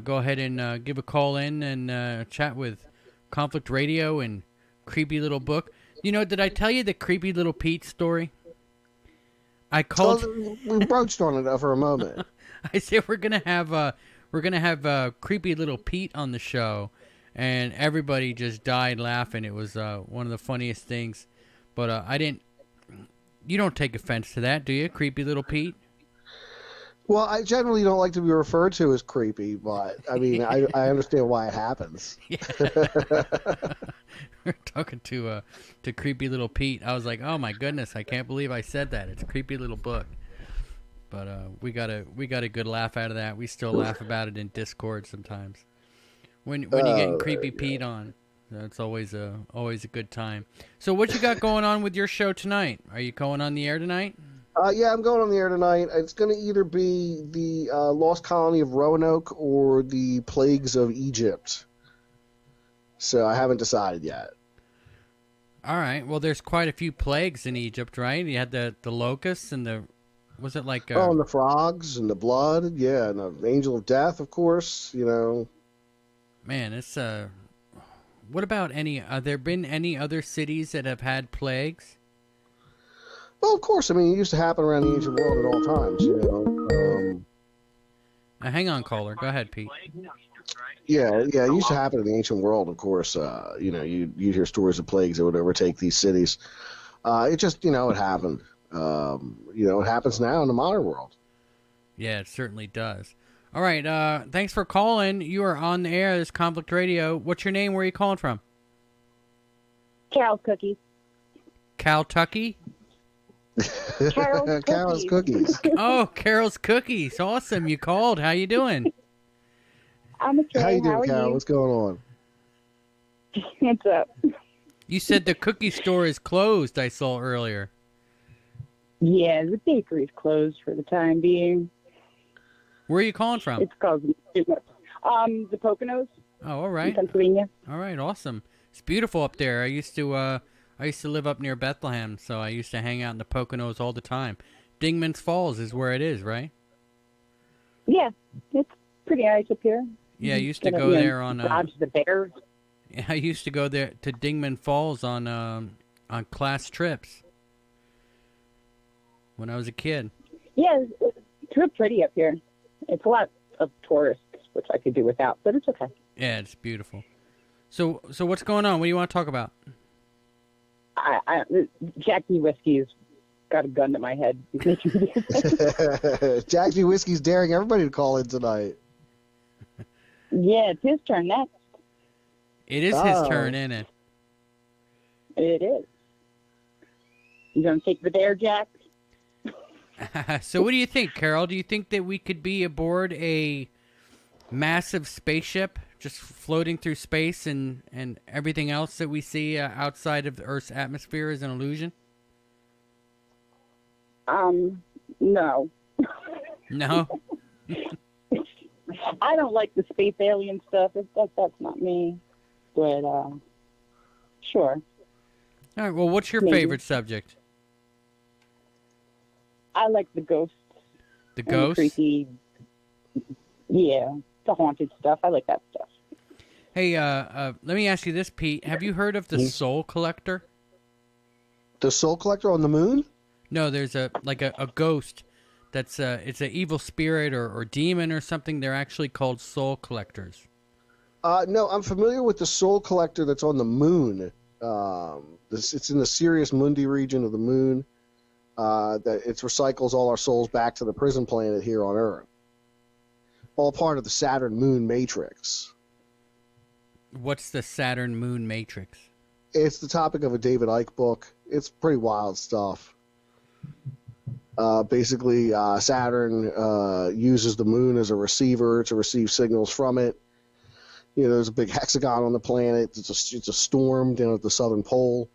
Speaker 1: Go ahead and give a call in and chat with Conflict Radio and Creepy Little Book. You know, did I tell you the Creepy Little Pete story? I called.
Speaker 2: We broached on it for a moment.
Speaker 1: I said we're gonna have Creepy Little Pete on the show, and everybody just died laughing. It was one of the funniest things. But I didn't. You don't take offense to that, do you, Creepy Little Pete?
Speaker 2: Well, I generally don't like to be referred to as creepy, but I mean, I understand why it happens.
Speaker 1: We're talking to Creepy Little Pete. I was like, oh my goodness, I can't believe I said that. It's Creepy Little Book. But we got a good laugh out of that. We still laugh about it in Discord sometimes. When you're getting Creepy Pete on. That's always a good time. So what you got going on with your show tonight? Are you going on the air tonight?
Speaker 2: Yeah, I'm going on the air tonight. It's going to either be the Lost Colony of Roanoke or the Plagues of Egypt. So I haven't decided yet.
Speaker 1: All right. Well, there's quite a few plagues in Egypt, right? You had the locusts and the... Was it like...
Speaker 2: and the frogs and the blood. Yeah, and the angel of death, of course, you know.
Speaker 1: Man, it's... What about there been any other cities that have had plagues?
Speaker 2: Well, of course. I mean, it used to happen around the ancient world at all times, you know.
Speaker 1: Hang on, caller. Go ahead, Pete.
Speaker 2: Yeah, it used to happen in the ancient world, of course. You know, you'd hear stories of plagues that would overtake these cities. It just, it happened. It happens now in the modern world.
Speaker 1: Yeah, it certainly does. All right, thanks for calling. You are on the air. This is Conflict Radio. What's your name? Where are you calling from?
Speaker 6: Carol's Cookies.
Speaker 1: Caltucky?
Speaker 2: Carol's Cookies.
Speaker 1: Oh, Carol's Cookies. Awesome. You called. How you doing?
Speaker 6: I'm okay.
Speaker 2: How you doing,
Speaker 6: are
Speaker 2: Carol?
Speaker 6: you?
Speaker 2: What's going on?
Speaker 6: What's up?
Speaker 1: You said the cookie store is closed, I saw earlier.
Speaker 6: Yeah, the bakery's closed for the time being.
Speaker 1: Where are you calling from?
Speaker 6: It's called the Poconos.
Speaker 1: Oh, all right.
Speaker 6: In Pennsylvania.
Speaker 1: All right, awesome. It's beautiful up there. I used to live up near Bethlehem, so I used to hang out in the Poconos all the time. Dingman's Falls is where it is, right?
Speaker 6: Yeah, it's pretty nice up here.
Speaker 1: Yeah, I used to go there on
Speaker 6: dodge the bears.
Speaker 1: Yeah, I used to go there to Dingman Falls on class trips when I was a kid.
Speaker 6: Yeah, it's real pretty up here. It's a lot of tourists, which I could do without, but it's okay.
Speaker 1: Yeah, it's beautiful. So what's going on? What do you want to talk about?
Speaker 6: Jackie Whiskey's got a gun to my head.
Speaker 2: Jackie Whiskey's daring everybody to call in tonight.
Speaker 6: Yeah, it's his turn next.
Speaker 1: It is his turn, isn't it?
Speaker 6: It is. You gonna take the dare, Jack?
Speaker 1: So what do you think, Carol? Do you think that we could be aboard a massive spaceship just floating through space and everything else that we see outside of the Earth's atmosphere is an illusion?
Speaker 6: No.
Speaker 1: No?
Speaker 6: I don't like the space alien stuff. That's not me. But, sure.
Speaker 1: All right, well, what's your
Speaker 6: Maybe.
Speaker 1: favorite subject?
Speaker 6: I like the ghosts.
Speaker 1: The ghosts?
Speaker 6: Creepy. Yeah, the haunted stuff. I like that stuff.
Speaker 1: Hey, let me ask you this, Pete. Have you heard of the Soul Collector?
Speaker 2: The Soul Collector on the moon?
Speaker 1: No, there's a ghost that's it's an evil spirit or demon or something. They're actually called soul collectors.
Speaker 2: No, I'm familiar with the soul collector that's on the moon. It's in the Sirius Mundi region of the moon. That it recycles all our souls back to the prison planet here on Earth. All part of the Saturn Moon Matrix.
Speaker 1: What's the Saturn Moon Matrix?
Speaker 2: It's the topic of a David Icke book. It's pretty wild stuff. Basically, Saturn uses the moon as a receiver to receive signals from it. You know, there's a big hexagon on the planet. It's a storm down at the southern pole.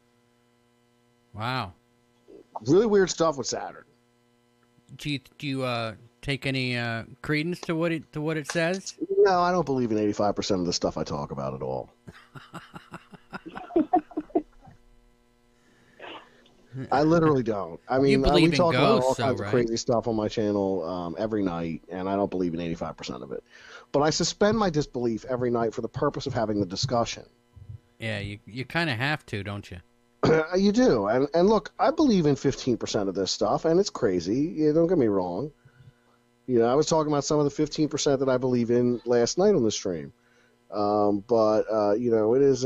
Speaker 1: Wow.
Speaker 2: Really weird stuff with Saturn.
Speaker 1: Do you take any credence to what it says?
Speaker 2: No, I don't believe in 85% of the stuff I talk about at all. I literally don't. I mean, we talk about all kinds of crazy stuff on my channel every night, and I don't believe in 85% of it. But I suspend my disbelief every night for the purpose of having the discussion.
Speaker 1: Yeah, you kind of have to, don't you?
Speaker 2: You do. And look, I believe in 15% of this stuff, and it's crazy. Yeah, don't get me wrong. You know, I was talking about some of the 15% that I believe in last night on the stream. But you know, it is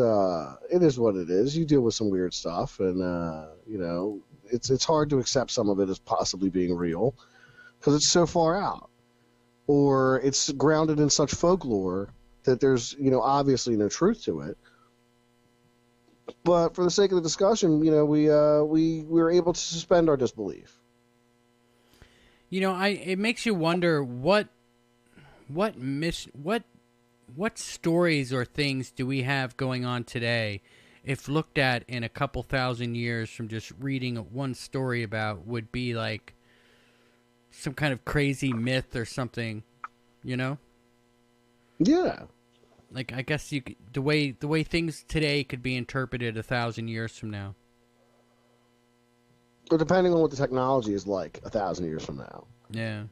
Speaker 2: what it is. You deal with some weird stuff, and you know, it's hard to accept some of it as possibly being real because it's so far out, or it's grounded in such folklore that there's, you know, obviously no truth to it. But for the sake of the discussion, you know, we were able to suspend our disbelief.
Speaker 1: You know, it makes you wonder what stories or things do we have going on today, if looked at in a couple thousand years from just reading one story about, would be like some kind of crazy myth or something, you know?
Speaker 2: Yeah.
Speaker 1: Like, I guess the way things today could be interpreted 1,000 years from now.
Speaker 2: But depending on what the technology is like 1,000 years from now.
Speaker 1: Yeah.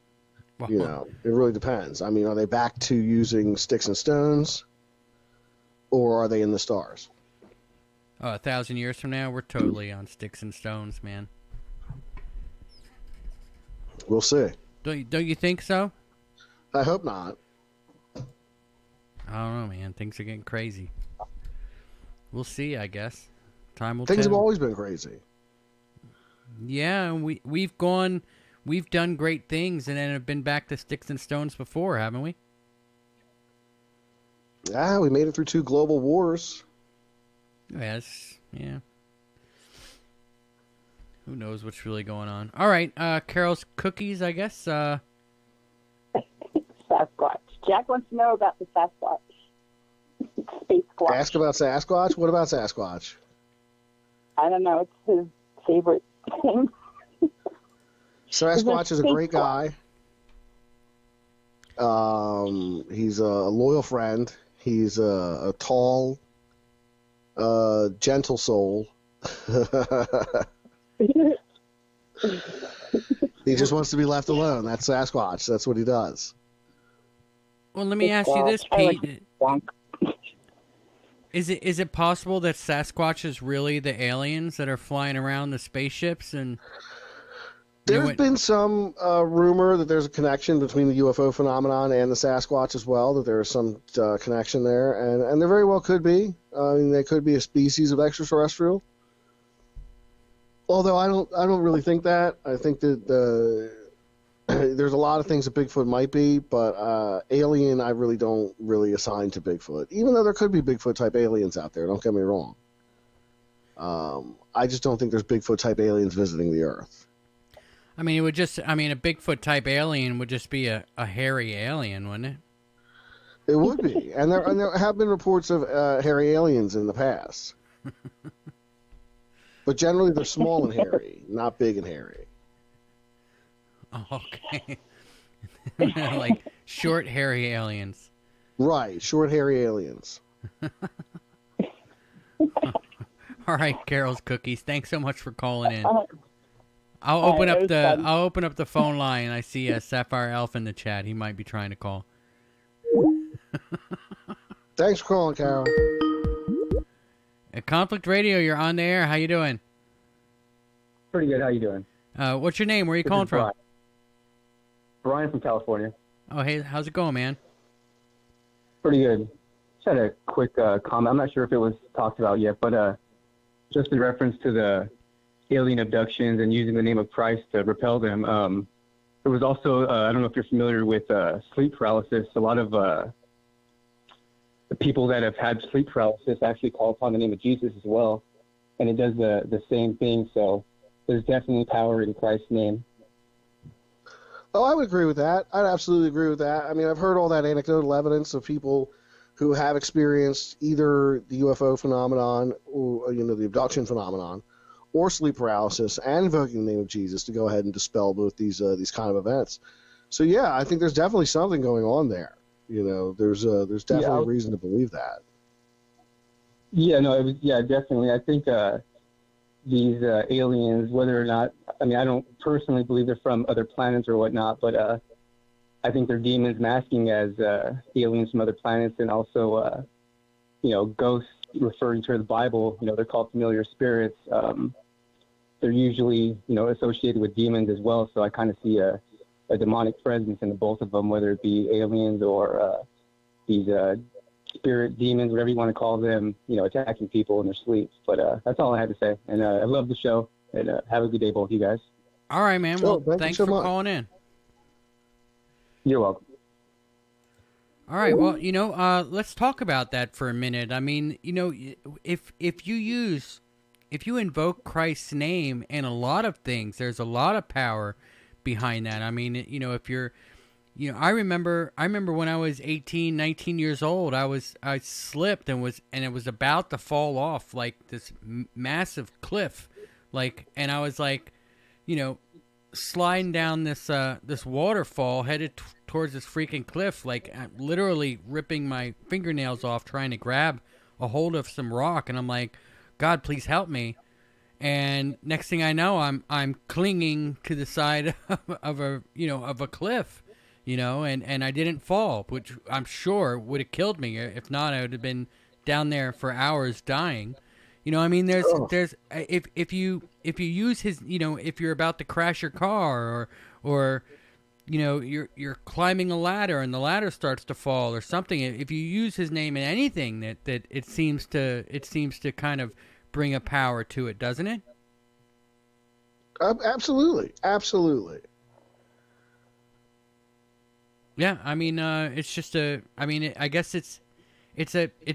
Speaker 1: Well,
Speaker 2: you know, it really depends. I mean, are they back to using sticks and stones, or are they in the stars?
Speaker 1: 1,000 years from now, we're totally on sticks and stones, man.
Speaker 2: We'll see.
Speaker 1: Don't you think so?
Speaker 2: I hope not.
Speaker 1: I don't know, man. Things are getting crazy. We'll see, I guess. Time will
Speaker 2: Things
Speaker 1: tell.
Speaker 2: have always been crazy.
Speaker 1: Yeah, we've done great things and then have been back to sticks and stones before, haven't we?
Speaker 2: Yeah, we made it through 2 global wars.
Speaker 1: Yes, yeah. Who knows what's really going on? All right, Carol's cookies, I guess.
Speaker 6: Sasquatch. Jack wants to know about the Sasquatch. Space Squatch.
Speaker 2: Ask about Sasquatch? What about Sasquatch?
Speaker 6: I don't know. It's his favorite thing.
Speaker 2: Sasquatch is a great guy. He's a loyal friend. He's a tall, gentle soul. He just wants to be left alone. That's Sasquatch. That's what he does.
Speaker 1: Well, let me ask you this, Pete. Is it possible that Sasquatch is really the aliens that are flying around the spaceships? And
Speaker 2: there's been some rumor that there's a connection between the UFO phenomenon and the Sasquatch as well, that there is some connection there, and there very well could be. I mean, they could be a species of extraterrestrial. Although I don't really think that. I think that there's a lot of things that Bigfoot might be, but alien I really don't really assign to Bigfoot, even though there could be Bigfoot-type aliens out there. Don't get me wrong. I just don't think there's Bigfoot-type aliens visiting the Earth.
Speaker 1: I mean, a Bigfoot-type alien would just be a hairy alien, wouldn't it?
Speaker 2: It would be, and there have been reports of hairy aliens in the past. But generally, they're small and hairy, not big and hairy.
Speaker 1: Oh, okay. Like short, hairy aliens.
Speaker 2: Right, short, hairy aliens.
Speaker 1: All right, Carol's cookies. Thanks so much for calling in. I'll open up the phone line. I see a Sapphire Elf in the chat. He might be trying to call.
Speaker 2: Thanks for calling, Carol.
Speaker 1: At Conflict Radio, you're on the air. How you doing?
Speaker 7: Pretty good. How you doing?
Speaker 1: What's your name? Where are you
Speaker 7: This
Speaker 1: calling
Speaker 7: is
Speaker 1: from?
Speaker 7: Brian. Brian from California.
Speaker 1: Oh, hey, how's it going, man?
Speaker 7: Pretty good. Just had a quick comment. I'm not sure if it was talked about yet, but just in reference to the alien abductions and using the name of Christ to repel them. There was also, I don't know if you're familiar with sleep paralysis. A lot of the people that have had sleep paralysis actually call upon the name of Jesus as well, and it does the same thing. So there's definitely power in Christ's name.
Speaker 2: Oh, I would agree with that. I'd absolutely agree with that. I mean, I've heard all that anecdotal evidence of people who have experienced either the UFO phenomenon or, the abduction phenomenon or sleep paralysis and invoking the name of Jesus to go ahead and dispel both these kind of events. So, yeah, I think there's definitely something going on there. There's definitely a reason to believe that.
Speaker 7: Yeah, no, definitely. I think these aliens, whether or not, I don't personally believe they're from other planets or whatnot, but I think they're demons masking as aliens from other planets, and also, ghosts referring to the Bible. They're called familiar spirits. They're usually, associated with demons as well. So I kind of see a demonic presence in the both of them, whether it be aliens or these spirit demons, whatever you want to call them, attacking people in their sleep. But that's all I had to say. And I love the show. And have a good day, both of you guys.
Speaker 1: All right, man.
Speaker 2: Sure,
Speaker 1: Well, thanks
Speaker 2: so
Speaker 1: for
Speaker 2: much.
Speaker 1: calling in.
Speaker 7: You're welcome.
Speaker 1: All right. Well, let's talk about that for a minute. I mean, if you invoke Christ's name in a lot of things, there's a lot of power behind that. I mean, if you're, I remember when I was 18, 19 years old, I slipped and it was about to fall off like this massive cliff, and I was sliding down this waterfall headed towards this freaking cliff, literally ripping my fingernails off trying to grab a hold of some rock, and I'm like, God, please help me. And next thing I know, I'm clinging to the side of a cliff, and I didn't fall, which I'm sure would have killed me. If not, I would have been down there for hours dying. There's if you use his, if you're about to crash your car or you're climbing a ladder and the ladder starts to fall or something, if you use his name in anything, that it seems to kind of bring a power to it, doesn't it?
Speaker 2: Absolutely.
Speaker 1: Yeah, it's just I guess it's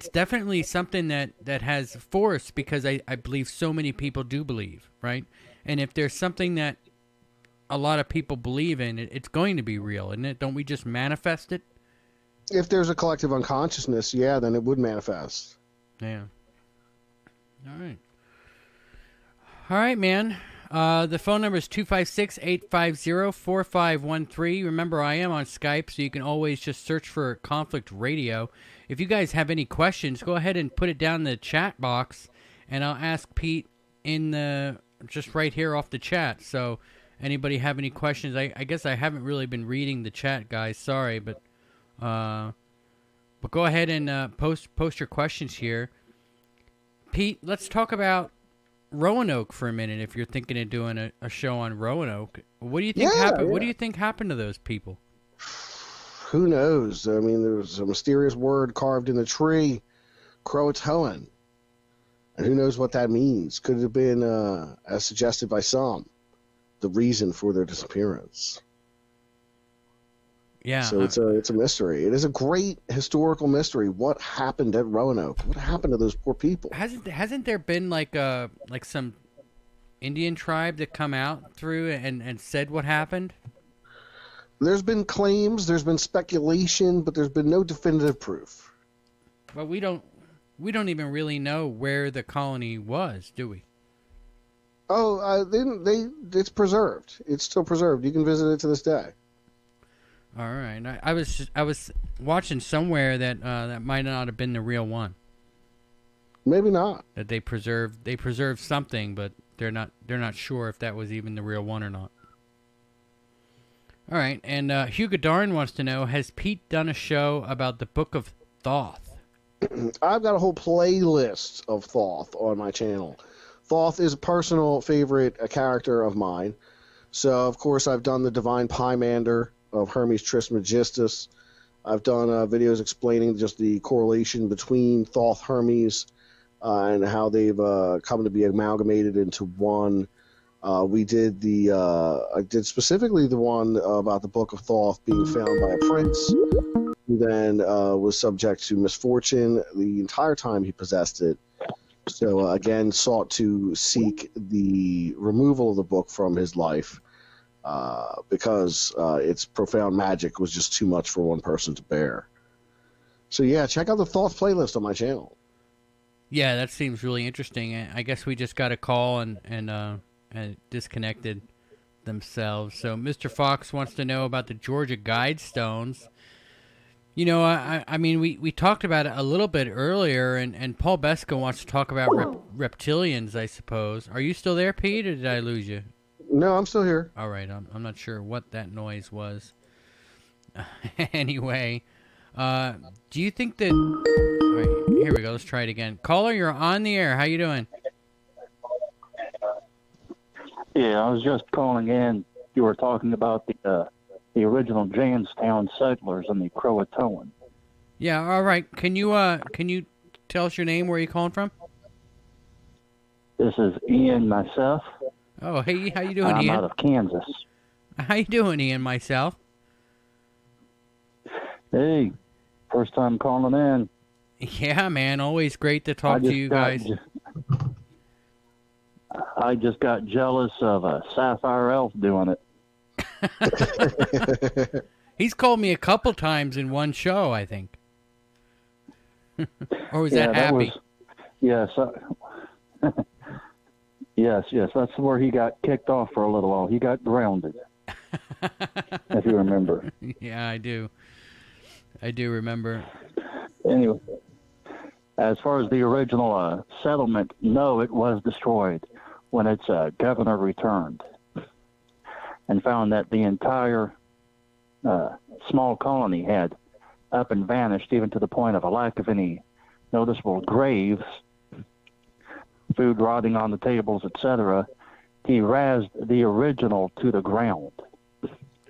Speaker 1: definitely something that has force, because I believe so many people do believe, right? And if there's something that a lot of people believe in, it's going to be real, isn't it? Don't we just manifest it?
Speaker 2: If there's a collective unconsciousnness, yeah, then it would manifest.
Speaker 1: Yeah. All right, man. The phone number is 256-850-4513. Remember, I am on Skype, so you can always just search for Conflict Radio. If you guys have any questions, go ahead and put it down in the chat box, and I'll ask Pete just right here off the chat. So anybody have any questions? I guess I haven't really been reading the chat, guys. Sorry, but go ahead and post your questions here. Pete, let's talk about Roanoke for a minute. If you're thinking of doing a show on Roanoke, what do you think happened? Yeah. What do you think happened to those people?
Speaker 2: Who knows? I mean, there's a mysterious word carved in the tree, Croatoan, and who knows what that means? Could it have been, as suggested by some, the reason for their disappearance?
Speaker 1: Yeah.
Speaker 2: So it's a mystery. It is a great historical mystery. What happened at Roanoke? What happened to those poor people?
Speaker 1: Hasn't there been like some Indian tribe that come out through and said what happened?
Speaker 2: There's been claims, there's been speculation, but there's been no definitive proof.
Speaker 1: Well, we don't even really know where the colony was, do we?
Speaker 2: Oh, it's preserved. It's still preserved. You can visit it to this day.
Speaker 1: All right. I was watching somewhere that that might not have been the real one.
Speaker 2: Maybe not.
Speaker 1: That they preserved something, but they're not sure if that was even the real one or not. All right. And Hugo Darn wants to know, has Pete done a show about the Book of Thoth?
Speaker 2: I've got a whole playlist of Thoth on my channel. Thoth is a personal favorite character of mine. So, of course, I've done the Divine Pymander of Hermes Trismegistus. I've done videos explaining just the correlation between Thoth Hermes and how they've come to be amalgamated into one. I did specifically the one about the Book of Thoth being found by a prince who then was subject to misfortune the entire time he possessed it. So, again, sought to seek the removal of the book from his life because its profound magic was just too much for one person to bear. So, yeah, check out the Thoth playlist on my channel.
Speaker 1: Yeah, that seems really interesting. I guess we just got a call and disconnected themselves. So Mr. Fox wants to know about the Georgia Guidestones. You know, I mean, we talked about it a little bit earlier, and Paul Beska wants to talk about reptilians, I suppose. Are you still there, Pete, or did I lose you?
Speaker 2: No, I'm still here.
Speaker 1: All right, I'm not sure what that noise was. Anyway, do you think that... All right, here we go. Let's try it again. Caller, you're on the air. How you doing?
Speaker 8: Yeah, I was just calling in. You were talking about the original Jamestown settlers and the Croatoan.
Speaker 1: Yeah, all right. Can you tell us your name? Where are you calling from?
Speaker 8: This is Ian myself.
Speaker 1: Oh, hey, how you doing,
Speaker 8: I'm
Speaker 1: Ian?
Speaker 8: out of Kansas.
Speaker 1: How you doing, Ian? Myself.
Speaker 8: Hey, first time calling in.
Speaker 1: Yeah, man. Always great to talk to you guys.
Speaker 8: I just got jealous of a Sapphire Elf doing it.
Speaker 1: He's called me a couple times in one show, I think. Or was that Happy?
Speaker 8: Yes. Yes. That's where he got kicked off for a little while. He got grounded, if you remember.
Speaker 1: Yeah, I do. I do remember.
Speaker 8: Anyway, as far as the original settlement, no, it was destroyed when its governor returned and found that the entire small colony had up and vanished, even to the point of a lack of any noticeable graves, food rotting on the tables, etc. He razed the original to the ground.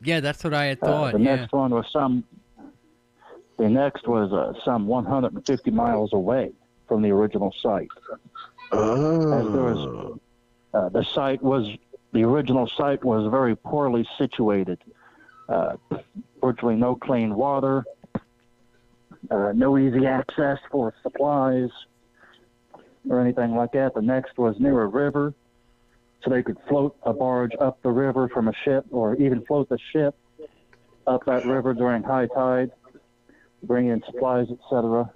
Speaker 1: Yeah, that's what I had thought.
Speaker 8: The next was some 150 miles away from the original site.
Speaker 2: Oh.
Speaker 8: The original site was very poorly situated. Virtually no clean water, no easy access for supplies or anything like that. The next was near a river, so they could float a barge up the river from a ship, or even float the ship up that river during high tide, bring in supplies, etc.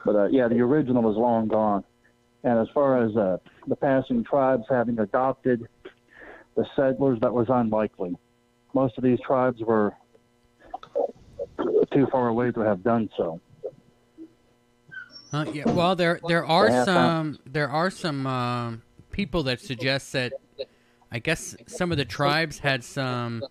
Speaker 8: But yeah, the original is long gone. And as far as the passing tribes having adopted the settlers, that was unlikely. Most of these tribes were too far away to have done so.
Speaker 1: Yeah, well, there are some people that suggest that I guess some of the tribes had some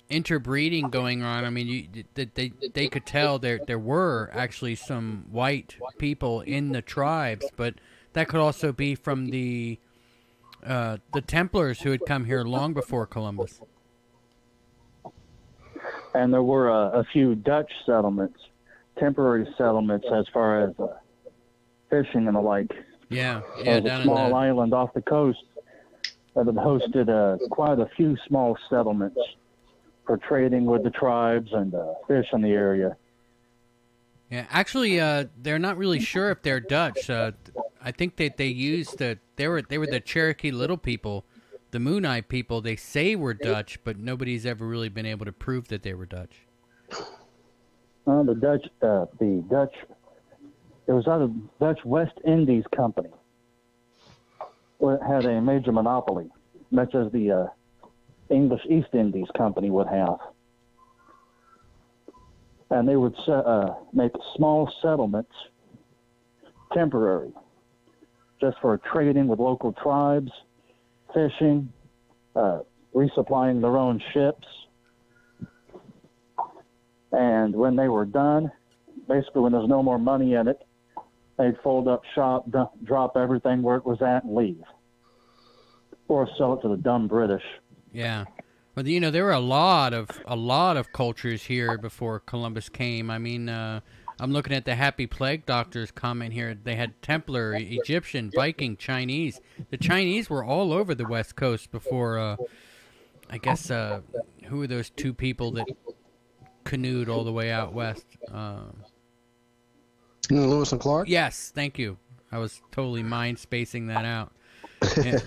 Speaker 1: interbreeding going on. I mean, they could tell there were actually some white people in the tribes, but that could also be from the Templars who had come here long before Columbus.
Speaker 8: And there were a few Dutch settlements, temporary settlements, as far as fishing and the like.
Speaker 1: Yeah,
Speaker 8: There's a small island off the coast that had hosted quite a few small settlements for trading with the tribes and fish in the area.
Speaker 1: Yeah, actually, they're not really sure if they're Dutch. I think that they used they were the Cherokee Little People, the Moon Eye people. They say were Dutch, but nobody's ever really been able to prove that they were Dutch.
Speaker 8: The Dutch, it was out of Dutch West Indies Company. It had a major monopoly, much as the English East Indies Company would have. And they would make small settlements temporary, just for trading with local tribes, fishing, resupplying their own ships. And when they were done, basically when there's no more money in it, they'd fold up shop, drop everything where it was at, and leave. or sell it to the dumb British.
Speaker 1: Yeah. Well, you know, there were a lot of cultures here before Columbus came. I mean, I'm looking at the Happy Plague Doctor's comment here. They had Templar, Egyptian, Viking, Chinese. The Chinese were all over the West Coast before, I guess, who were those two people that canoed all the way out west?
Speaker 2: Lewis and Clark?
Speaker 1: Yes, thank you. I was totally mind spacing that out.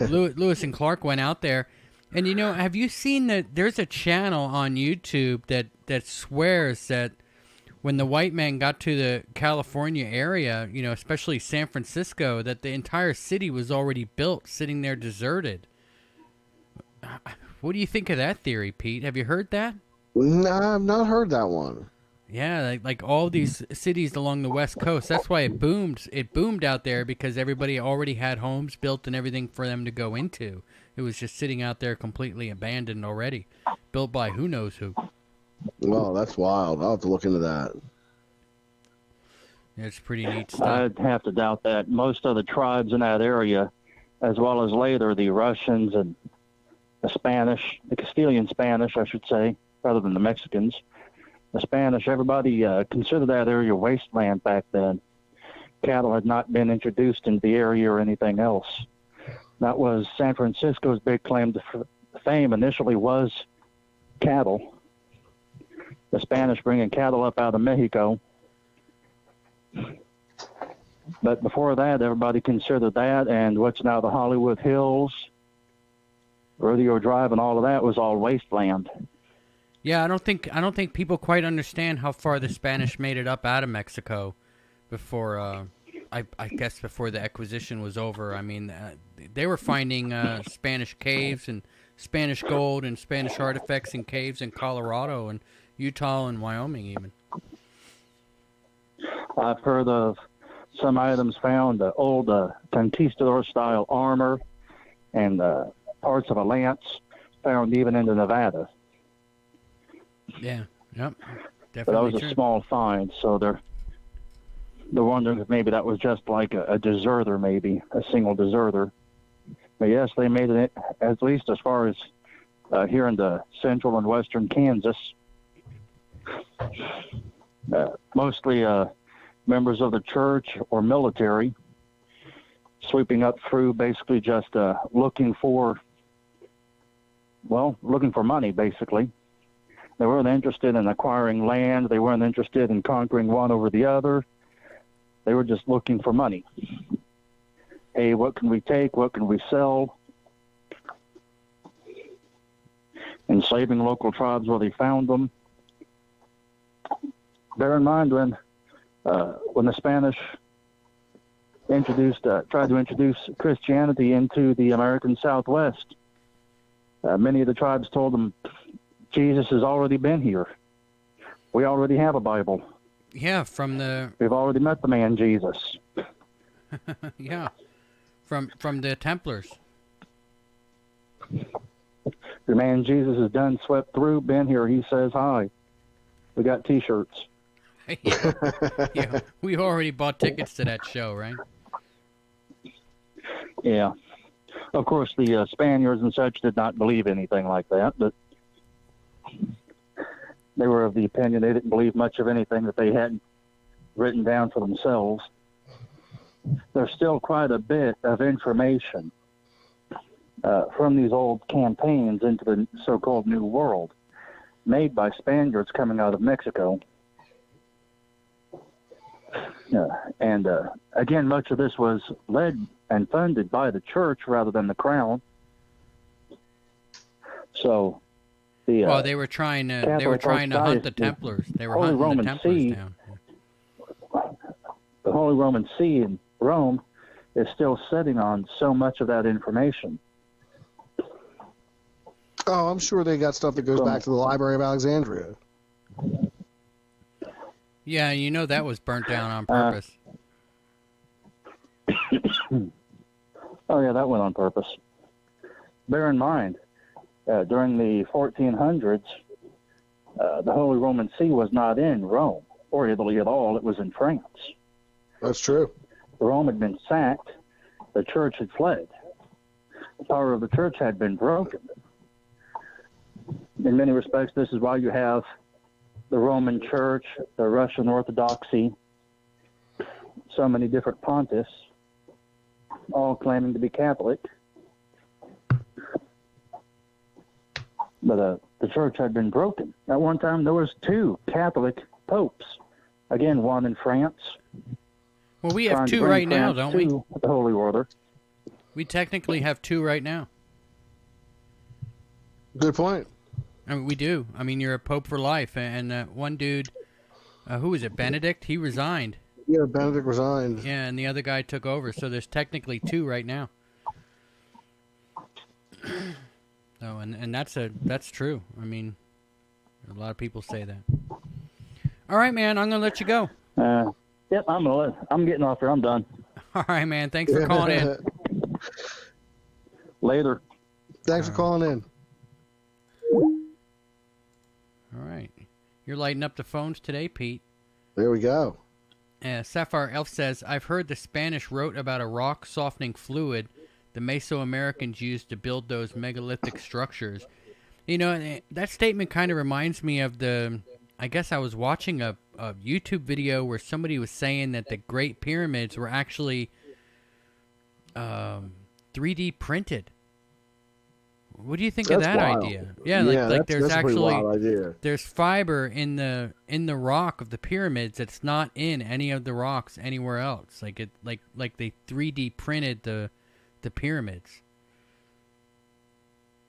Speaker 1: Lewis and Clark went out there. And, you know, have you seen that there's a channel on YouTube that swears that when the white man got to the California area, you know, especially San Francisco, that the entire city was already built, sitting there deserted. What do you think of that theory, Pete? Have you heard that?
Speaker 2: No, I've not heard that one.
Speaker 1: Yeah, like all these cities along the West Coast. That's why it boomed. It boomed out there because everybody already had homes built and everything for them to go into. It was just sitting out there completely abandoned already, built by who knows who.
Speaker 2: Well, that's wild. I'll have to look into that.
Speaker 1: It's pretty neat stuff.
Speaker 8: I'd have to doubt that. Most of the tribes in that area, as well as later the Russians and the Spanish, the Castilian Spanish, I should say, rather than the Mexicans, the Spanish, everybody considered that area wasteland back then. Cattle had not been introduced into the area or anything else. That was San Francisco's big claim to fame initially was cattle. The Spanish bringing cattle up out of Mexico. But before that, everybody considered that and what's now the Hollywood Hills, Rodeo Drive, and all of that was all wasteland.
Speaker 1: Yeah, I don't think people quite understand how far the Spanish made it up out of Mexico before I guess before the acquisition was over. I mean, they were finding Spanish caves and Spanish gold and Spanish artifacts in caves in Colorado and Utah and Wyoming even.
Speaker 8: I've heard of some items found, old conquistador-style armor and parts of a lance found even into Nevada.
Speaker 1: Yeah, yep, definitely.
Speaker 8: But that was
Speaker 1: true.
Speaker 8: a small find, so they're wondering if maybe that was just like a deserter, maybe a single deserter. But yes, they made it at least as far as here in the central and western Kansas. Mostly members of the church or military, sweeping up through, basically just looking for money, basically. They weren't interested in acquiring land. They weren't interested in conquering one over the other. They were just looking for money. Hey, what can we take? What can we sell? Enslaving local tribes where they found them. Bear in mind when the Spanish tried to introduce Christianity into the American Southwest, many of the tribes told them, Jesus has already been here. We already have a Bible.
Speaker 1: Yeah,
Speaker 8: we've already met the man Jesus.
Speaker 1: Yeah, from the Templars.
Speaker 8: The man Jesus is done, swept through, been here. He says hi. We got T-shirts.
Speaker 1: Yeah, we already bought tickets to that show, right?
Speaker 8: Yeah. Of course, the Spaniards and such did not believe anything like that, but they were of the opinion they didn't believe much of anything that they had written down for themselves. There's still quite a bit of information from these old campaigns into the so-called New World made by Spaniards coming out of Mexico. And again, much of this was led and funded by the church rather than the crown. So
Speaker 1: they were trying to hunt the Templars. They were hunting the Templars down.
Speaker 8: The Holy Roman See in Rome is still sitting on so much of that information.
Speaker 2: Oh, I'm sure they got stuff that goes back to the Library of Alexandria.
Speaker 1: Yeah, you know that was burnt down on purpose.
Speaker 8: Oh, yeah, that went on purpose. Bear in mind, during the 1400s, the Holy Roman See was not in Rome or Italy at all. It was in France.
Speaker 2: That's true.
Speaker 8: Rome had been sacked. The church had fled. power of the church had been broken. In many respects, this is why you have the Roman Church, the Russian Orthodoxy, so many different pontiffs, all claiming to be Catholic. But the church had been broken. At one time, there was 2 Catholic popes. Again, one in France.
Speaker 1: Well, we have 2 right now, don't we?
Speaker 8: The Holy Order.
Speaker 1: We technically have 2 right now.
Speaker 2: Good point.
Speaker 1: I mean, we do. I mean, you're a pope for life. And one dude, who was it, Benedict? He resigned.
Speaker 2: Yeah, Benedict resigned.
Speaker 1: Yeah, and the other guy took over. So there's technically 2 right now. So, and that's true. I mean, a lot of people say that. All right, man. I'm gonna let you go.
Speaker 8: Yep, I'm getting off here. I'm done.
Speaker 1: All right, man. Thanks for calling in.
Speaker 8: Later.
Speaker 2: Thanks for calling in.
Speaker 1: All right. You're lighting up the phones today, Pete.
Speaker 2: There we go.
Speaker 1: Sapphire Elf says, I've heard the Spanish wrote about a rock softening fluid the Mesoamericans used to build those megalithic structures. You know, that statement kind of reminds me of I guess I was watching a YouTube video where somebody was saying that the Great Pyramids were actually 3D printed. What do you think of that idea? Yeah, like there's actually there's fiber in the rock of the pyramids that's not in any of the rocks anywhere else. Like they 3D printed the pyramids.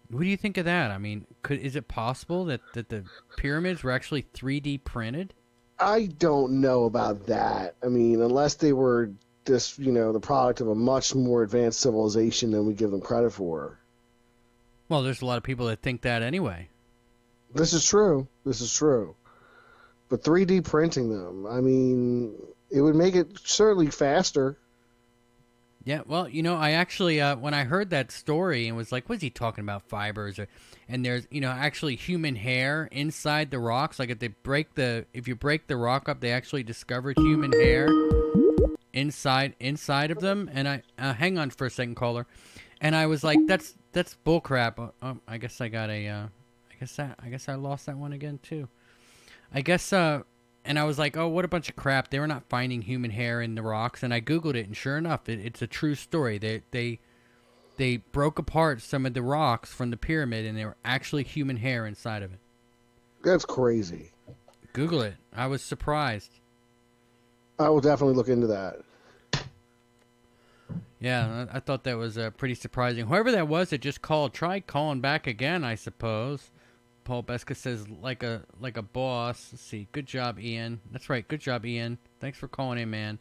Speaker 1: What do you think of that? I mean, is it possible that the pyramids were actually 3D printed?
Speaker 2: I don't know about that. I mean, unless they were just, the product of a much more advanced civilization than we give them credit for.
Speaker 1: Well, there's a lot of people that think that anyway.
Speaker 2: This is true. But 3D printing them, I mean, it would make it certainly faster.
Speaker 1: Yeah, well, I actually, when I heard that story and was like, what's he talking about, fibers? And there's, actually human hair inside the rocks. Like if you break the rock up, they actually discovered human hair inside of them. And I, hang on for a second, caller. And I was like, that's bullcrap. I guess I got I guess I lost that one again too. I guess, and I was like, oh, what a bunch of crap. They were not finding human hair in the rocks. And I Googled it, and sure enough, it's a true story. They broke apart some of the rocks from the pyramid, and there were actually human hair inside of it.
Speaker 2: That's crazy.
Speaker 1: Google it. I was surprised.
Speaker 2: I will definitely look into that.
Speaker 1: Yeah, I thought that was pretty surprising. Whoever that was that just called, try calling back again, I suppose. Paul Beska says, like a boss. Let's see. Good job, Ian. That's right. Good job, Ian. Thanks for calling in, man.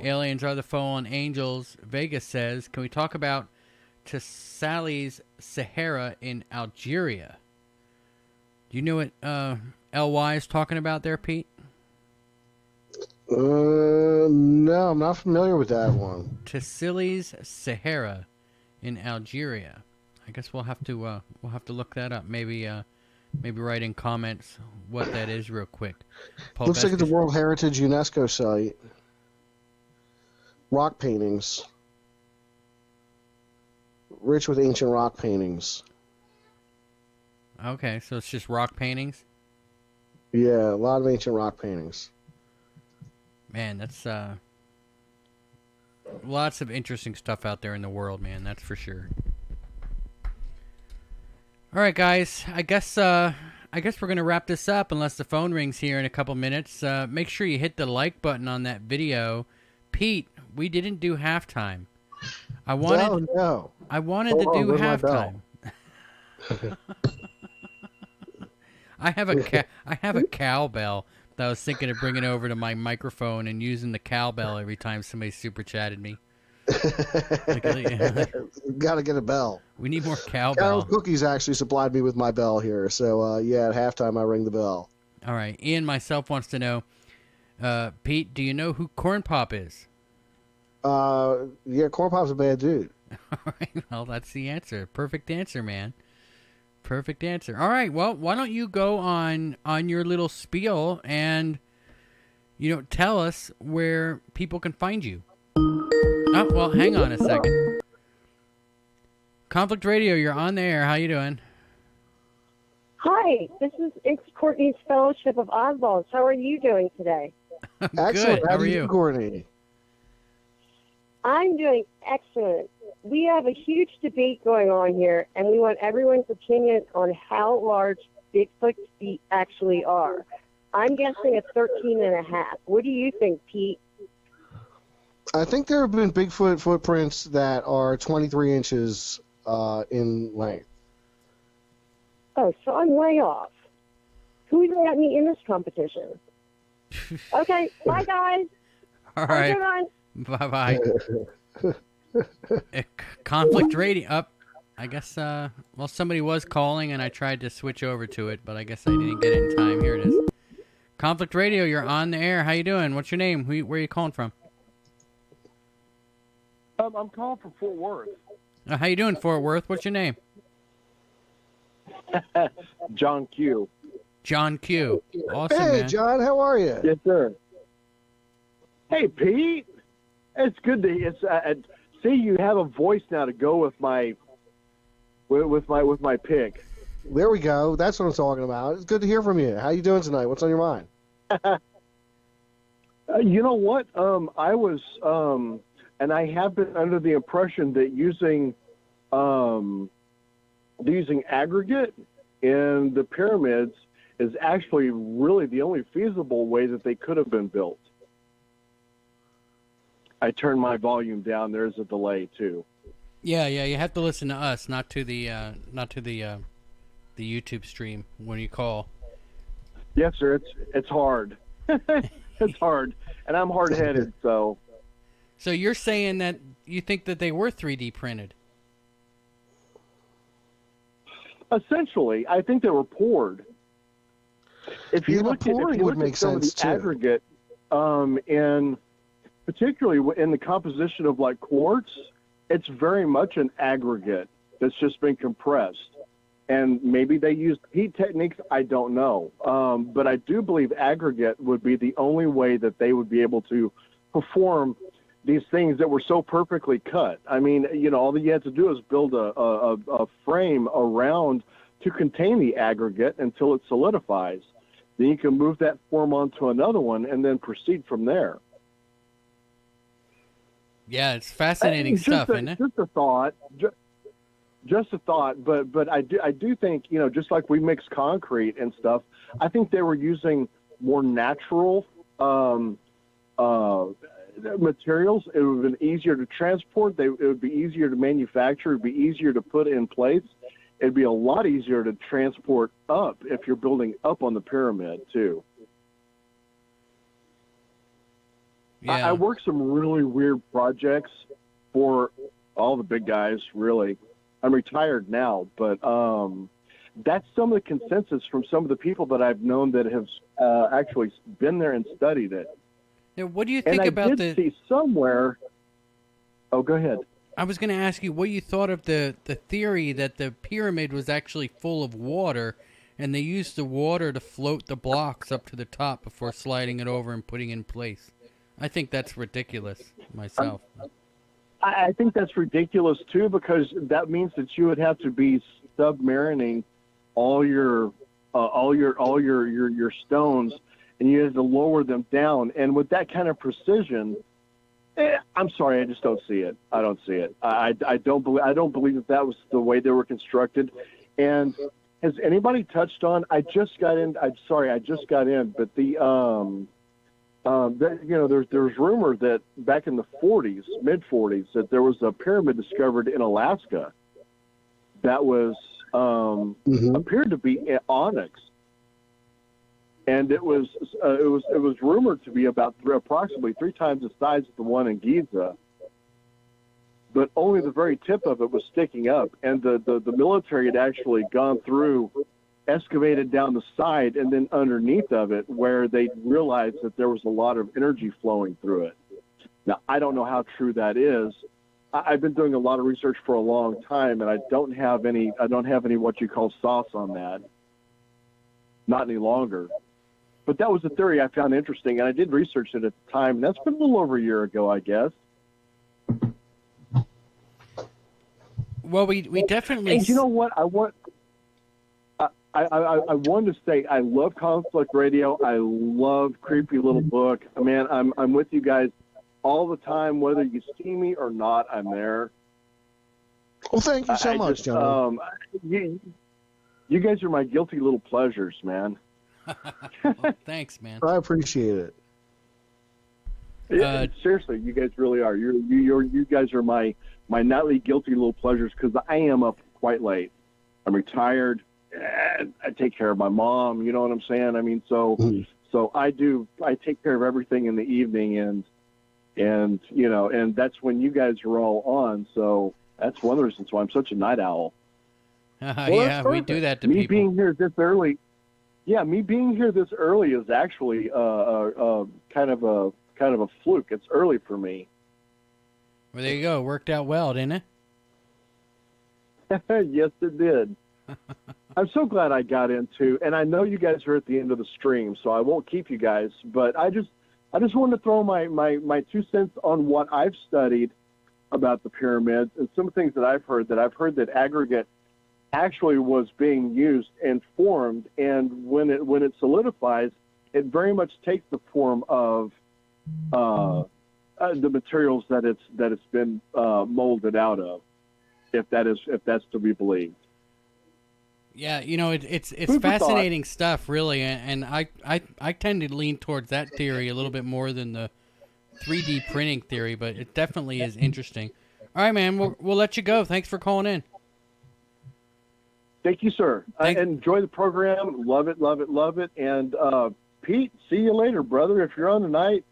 Speaker 1: Aliens are the fallen angels. Vegas says, can we talk about Sally's Sahara in Algeria? Do you know what LY is talking about there, Pete?
Speaker 2: No, I'm not familiar with that one.
Speaker 1: Tassili's Sahara in Algeria. I guess we'll have to look that up. Maybe write in comments what that is real quick. Paul
Speaker 2: Looks like it's a World Heritage UNESCO site. Rock paintings. Rich with ancient rock paintings.
Speaker 1: Okay, so it's just rock paintings?
Speaker 2: Yeah, a lot of ancient rock paintings.
Speaker 1: Man, that's lots of interesting stuff out there in the world, man. That's for sure. All right, guys. I guess we're gonna wrap this up unless the phone rings here in a couple minutes. Make sure you hit the like button on that video. Pete, we didn't do halftime. I wanted to do halftime. I have a cowbell that I was thinking of bringing over to my microphone and using the cowbell every time somebody super chatted me.
Speaker 2: Gotta get a bell.
Speaker 1: We need more cowbell.
Speaker 2: Carol's Cookies actually supplied me with my bell here, so yeah, at halftime I ring the bell.
Speaker 1: All right, Ian myself wants to know, Pete, do you know who Corn Pop is?
Speaker 2: Yeah, Corn Pop's a bad dude.
Speaker 1: All right, well, that's the answer. Perfect answer, man. Perfect answer. All right, well, why don't you go on your little spiel and, tell us where people can find you. Oh, well, hang on a second. Conflict Radio, you're on the air. How you doing?
Speaker 9: Hi, this is Courtney's Fellowship of Oddballs. How are you doing today?
Speaker 2: Excellent.
Speaker 1: Good. How are you?
Speaker 2: Courtney?
Speaker 9: I'm doing excellent. We have a huge debate going on here, and we want everyone's opinion on how large Bigfoot's feet actually are. I'm guessing it's 13 and a half. What do you think, Pete?
Speaker 2: I think there have been Bigfoot footprints that are 23 inches in length.
Speaker 9: Oh, so I'm way off. Who even got me in this competition? Okay, bye, guys.
Speaker 1: All right. Bye-bye. Conflict Radio. Up. I guess, well, somebody was calling, and I tried to switch over to it, but I guess I didn't get it in time. Here it is. Conflict Radio, you're on the air. How you doing? What's your name? Where are you calling from?
Speaker 10: I'm calling from Fort Worth.
Speaker 1: How you doing, Fort Worth? What's your name?
Speaker 10: John Q.
Speaker 1: John Q. Awesome,
Speaker 2: Hey,
Speaker 1: man.
Speaker 2: John, how are you?
Speaker 10: Yes, sir. Hey, Pete. It's good to see you have a voice now to go with my pick.
Speaker 2: There we go. That's what I'm talking about. It's good to hear from you. How you doing tonight? What's on your mind?
Speaker 10: You know what? I was, and I have been under the impression that using aggregate in the pyramids is actually really the only feasible way that they could have been built. I turned my volume down. There's a delay too.
Speaker 1: Yeah. You have to listen to us, not to the YouTube stream when you call.
Speaker 10: Yes, sir. It's hard. It's hard, and I'm hard-headed. So
Speaker 1: you're saying that you think that they were 3D printed?
Speaker 10: Essentially, I think they were poured. If you look at some of the aggregate, and particularly in the composition of like quartz, it's very much an aggregate that's just been compressed. And maybe they used heat techniques, I don't know. But I do believe aggregate would be the only way that they would be able to perform these things that were so perfectly cut. I mean, all you have to do is build a frame around to contain the aggregate until it solidifies. Then you can move that form onto another one and then proceed from there.
Speaker 1: Yeah, it's fascinating stuff, isn't it?
Speaker 10: Just a thought. Just a thought, but I do think, just like we mix concrete and stuff, I think they were using more natural materials. It would have been easier to transport. It would be easier to manufacture. It would be easier to put in place. It'd be a lot easier to transport up if you're building up on the pyramid, too.
Speaker 1: Yeah.
Speaker 10: I work some really weird projects for all the big guys, really. I'm retired now, but that's some of the consensus from some of the people that I've known that have actually been there and studied it.
Speaker 1: Now, what do you think about
Speaker 10: I did see somewhere. Oh, go ahead.
Speaker 1: I was going to ask you what you thought of the theory that the pyramid was actually full of water, and they used the water to float the blocks up to the top before sliding it over and putting it in place. I think that's ridiculous myself.
Speaker 10: I think that's ridiculous too, because that means that you would have to be submarining all your stones, and you have to lower them down. And with that kind of precision, I'm sorry, I just don't see it. I don't see it. I don't believe that was the way they were constructed. And has anybody touched on? I just got in. I'm sorry, I just got in, but there's rumor that back in the 40s, mid 40s, that there was a pyramid discovered in Alaska that was appeared to be onyx, and it was rumored to be about approximately 3 times the size of the one in Giza, but only the very tip of it was sticking up, and the military had actually gone through, excavated down the side and then underneath of it, where they realized that there was a lot of energy flowing through it. Now, I don't know how true that is. I've been doing a lot of research for a long time, and I don't have any what you call sauce on that. Not any longer. But that was a theory I found interesting, and I did research it at the time, and that's been a little over a year ago, I guess.
Speaker 1: Well, we definitely.
Speaker 10: And you know what? I wanted to say I love Conflict Radio. I love Creepy Little Book. Man, I'm with you guys all the time, whether you see me or not. I'm there.
Speaker 2: Well, thank you so much, John.
Speaker 10: You guys are my guilty little pleasures, man.
Speaker 1: Well, thanks, man.
Speaker 2: I appreciate it.
Speaker 10: Seriously, you guys really are. You guys are my nightly guilty little pleasures because I am up quite late. I'm retired. And I take care of my mom. You know what I'm saying? I mean, so I take care of everything in the evening, and you know, and that's when you guys are all on. So that's one of the reasons why I'm such a night owl.
Speaker 1: Yeah, we do that to
Speaker 10: me
Speaker 1: people.
Speaker 10: Being here this early. Yeah, me being here this early is actually kind of a fluke. It's early for me.
Speaker 1: Well, there you go. Worked out well, didn't
Speaker 10: it? Yes, it did. I'm so glad I got into, and I know you guys are at the end of the stream, so I won't keep you guys. But I just wanted to throw my 2 cents on what I've studied about the pyramids and some things that I've heard that aggregate actually was being used and formed, and when it solidifies, it very much takes the form of the materials that it's been molded out of, if that's to be believed.
Speaker 1: Yeah, you know, it's fascinating stuff, really, and I tend to lean towards that theory a little bit more than the 3D printing theory, but it definitely is interesting. All right, man, we'll let you go. Thanks for calling in.
Speaker 10: Thank you, sir. I enjoy the program. Love it, love it, love it. And Pete, see you later, brother, if you're on tonight.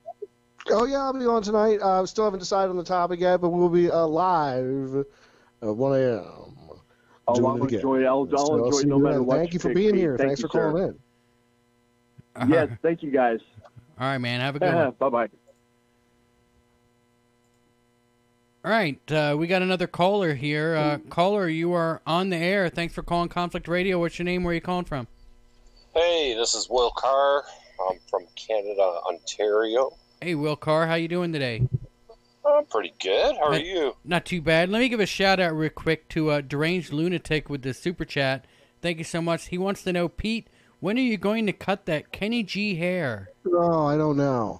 Speaker 2: Oh, yeah, I'll be on tonight. Still haven't decided on the topic yet, but we'll be live at 1 a.m.
Speaker 10: I'll enjoy no matter what.
Speaker 2: Thank you for being here. Thanks for calling
Speaker 10: in. Yes, thank you, guys.
Speaker 1: All right, man. Have a good one.
Speaker 10: Bye-bye.
Speaker 1: All right, we got another caller here. Caller, you are on the air. Thanks for calling Conflict Radio. What's your name? Where are you calling from?
Speaker 11: Hey, this is Will Carr. I'm from Canada, Ontario.
Speaker 1: Hey, Will Carr. How you doing today?
Speaker 11: I'm pretty good. How are you?
Speaker 1: Not too bad. Let me give a shout-out real quick to Deranged Lunatic with the Super Chat. Thank you so much. He wants to know, Pete, when are you going to cut that Kenny G hair?
Speaker 2: Oh, I don't know.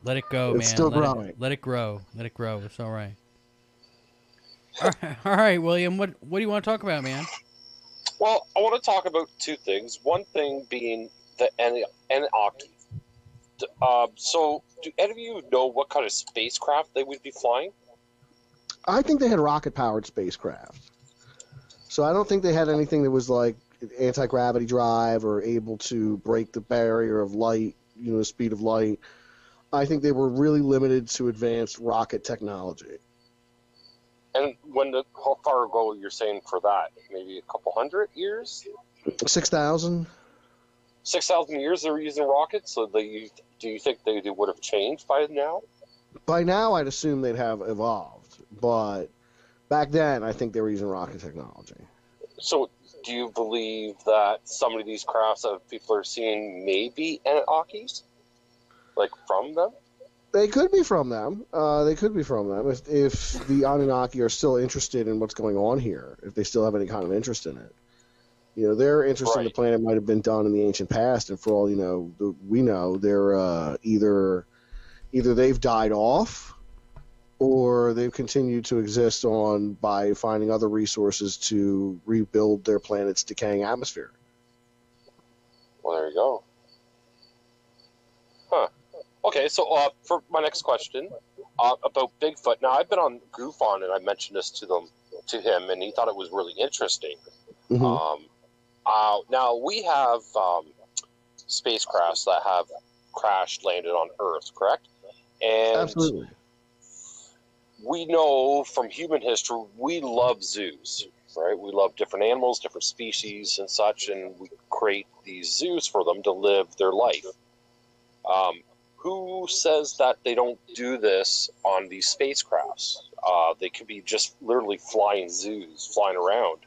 Speaker 1: Let it go, man.
Speaker 2: It's still growing.
Speaker 1: Let it grow. Let it grow. It's all right. All right, William. What do you want to talk about, man?
Speaker 11: Well, I want to talk about 2 things. One thing being the Anunnaki. So, do any of you know what kind of spacecraft they would be flying?
Speaker 2: I think they had rocket-powered spacecraft. So I don't think they had anything that was like anti-gravity drive or able to break the barrier of light, the speed of light. I think they were really limited to advanced rocket technology.
Speaker 11: And how far ago you're saying for that? Maybe a couple hundred years?
Speaker 2: 6,000.
Speaker 11: 6,000 years they're using rockets? So do you think they would have changed by now?
Speaker 2: By now, I'd assume they'd have evolved. But back then, I think they were using rocket technology.
Speaker 11: So do you believe that some of these crafts that people are seeing may be Anunnakis? Like from them?
Speaker 2: They could be from them. If the Anunnaki are still interested in what's going on here, if they still have any kind of interest in it. Their interest in the planet might have been done in the ancient past, and for all we know, they're either they've died off, or they've continued to exist by finding other resources to rebuild their planet's decaying atmosphere.
Speaker 11: Well, there you go. Huh. Okay, so for my next question about Bigfoot. Now, I've been on GoofOn, and I mentioned this to him, and he thought it was really interesting.
Speaker 2: Mm-hmm.
Speaker 11: Now, we have spacecrafts that have landed on Earth, correct? And
Speaker 2: absolutely.
Speaker 11: We know from human history, we love zoos, right? We love different animals, different species and such, and we create these zoos for them to live their life. Who says that they don't do this on these spacecrafts? They could be just literally flying zoos, flying around.